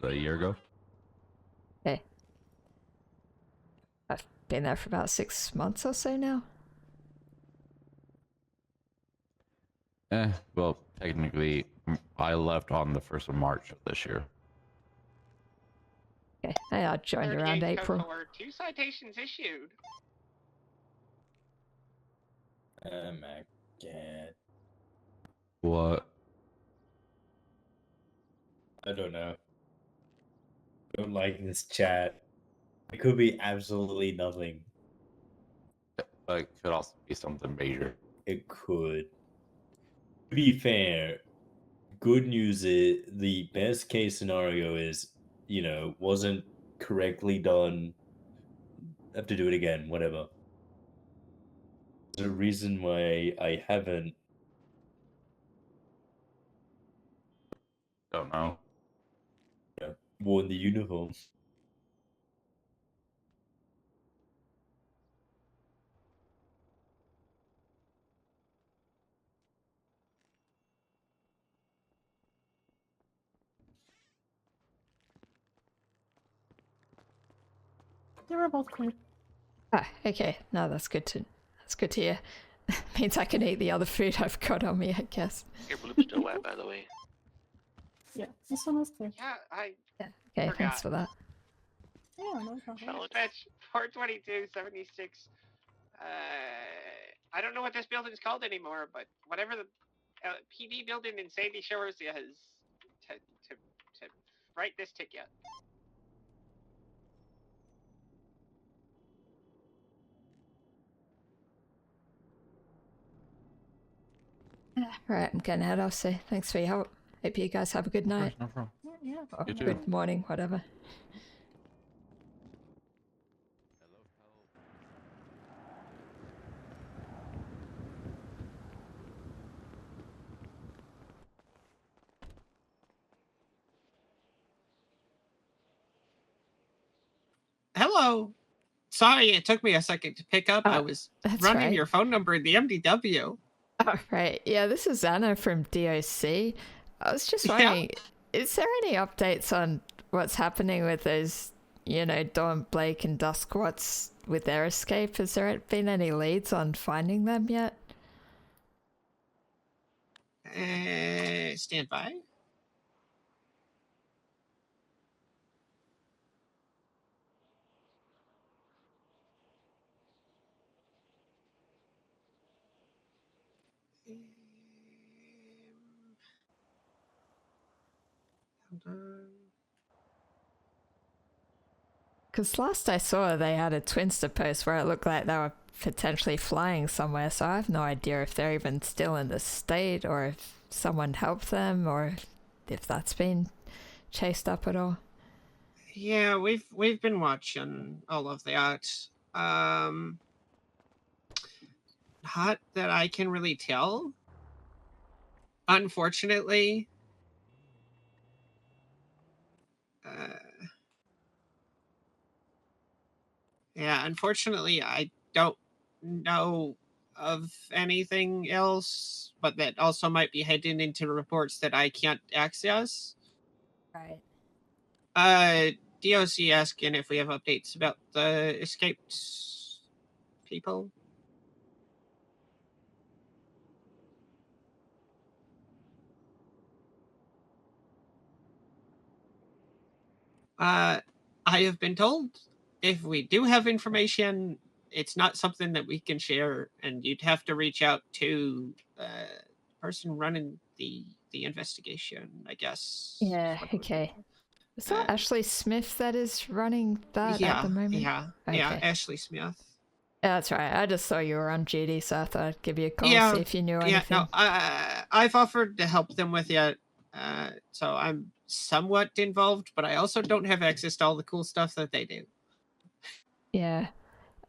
A year ago. Okay. I've been there for about 6 months or so now. Well, technically, I left on the 1st of March of this year. Okay, I'll join you around 38 April. code for 2 citations issued. Oh my god. What? I don't know. I don't like this chat. It could be absolutely nothing. But it could also be something major. It could. To be fair, good news is the best case scenario is, wasn't correctly done. Have to do it again, whatever. There's a reason why I haven't. Don't know. Worn the uniform. They were both clear. Ah, okay. No, that's good to hear. Means I can eat the other food I've got on me, I guess. Your bloop's still wet, by the way. Yeah, this one was clear. Yeah, I Okay, forgot. thanks for that. Yeah, no problem. Dispatch 42276. I don't know what this building's called anymore, but whatever the PD building in Sandy Shores is, to write this ticket. Right, I'm getting out. I'll say thanks for your help. Hope you guys have a good night. No problem. Yeah. Or You too. good morning, whatever. Hello. Sorry, it took me a second to pick up. I was that's running right. your phone number in the MDW. Oh, right. Yeah, this is Anna from DOC. I was just wondering, is there any updates on what's happening with those, Dawn, Blake, and Duskwatts with their escape? Has there been any leads on finding them yet? Stand by. Because last I saw, they had a Twinster post where it looked like they were potentially flying somewhere, so I have no idea if they're even still in the state or if someone helped them or if that's been chased up at all. Yeah, we've been watching all of that. Not that I can really tell. Unfortunately. Yeah, unfortunately, I don't know of anything else, but that also might be heading into reports that I can't access. Right. DOC asking if we have updates about the escaped people. I have been told if we do have information, it's not something that we can share, and you'd have to reach out to the person running the investigation, I guess. Yeah, okay. Is that Ashley Smith that is running that at the moment? Yeah, Ashley Smith. Yeah, that's right. I just saw you were on duty, so I thought I'd give you a call, see if you knew anything. No, I've offered to help them with it, so I'm somewhat involved, but I also don't have access to all the cool stuff that they do. Yeah.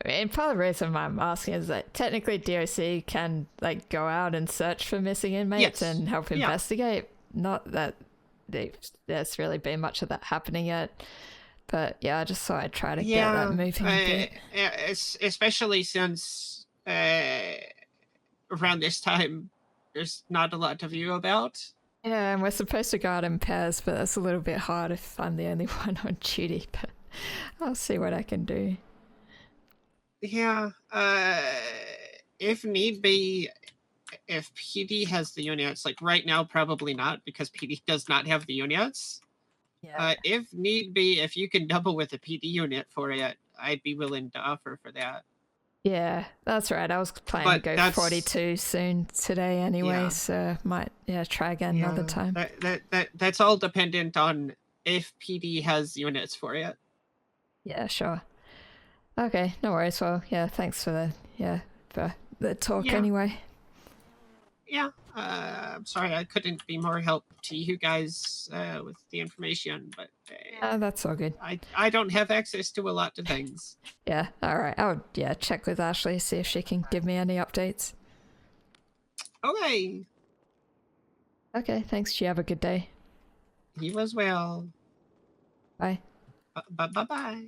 I mean, part of the reason I'm asking is that technically DOC can go out and search for missing inmates and help investigate. Not that there's really been much of that happening yet. But yeah, I just thought I'd try to get that moving a bit. Especially since around this time, there's not a lot to view about. Yeah, and we're supposed to go out in pairs, but that's a little bit hard if I'm the only one on duty. But I'll see what I can do. Yeah, if need be, if PD has the units, right now, probably not, because PD does not have the units. Yeah. If need be, if you can double with a PD unit for it, I'd be willing to offer for that. Yeah, that's right. I was planning to go 42 soon today anyway, so might try again another time. That's all dependent on if PD has units for it. Yeah, sure. Okay, no worries. Well, yeah, thanks for the talk anyway. Yeah, I'm sorry I couldn't be more help to you guys with the information, but that's all good. I don't have access to a lot of things. Yeah, all right. I'll check with Ashley, see if she can give me any updates. Okay. Okay, thanks. You have a good day. You as well. Bye. Bye.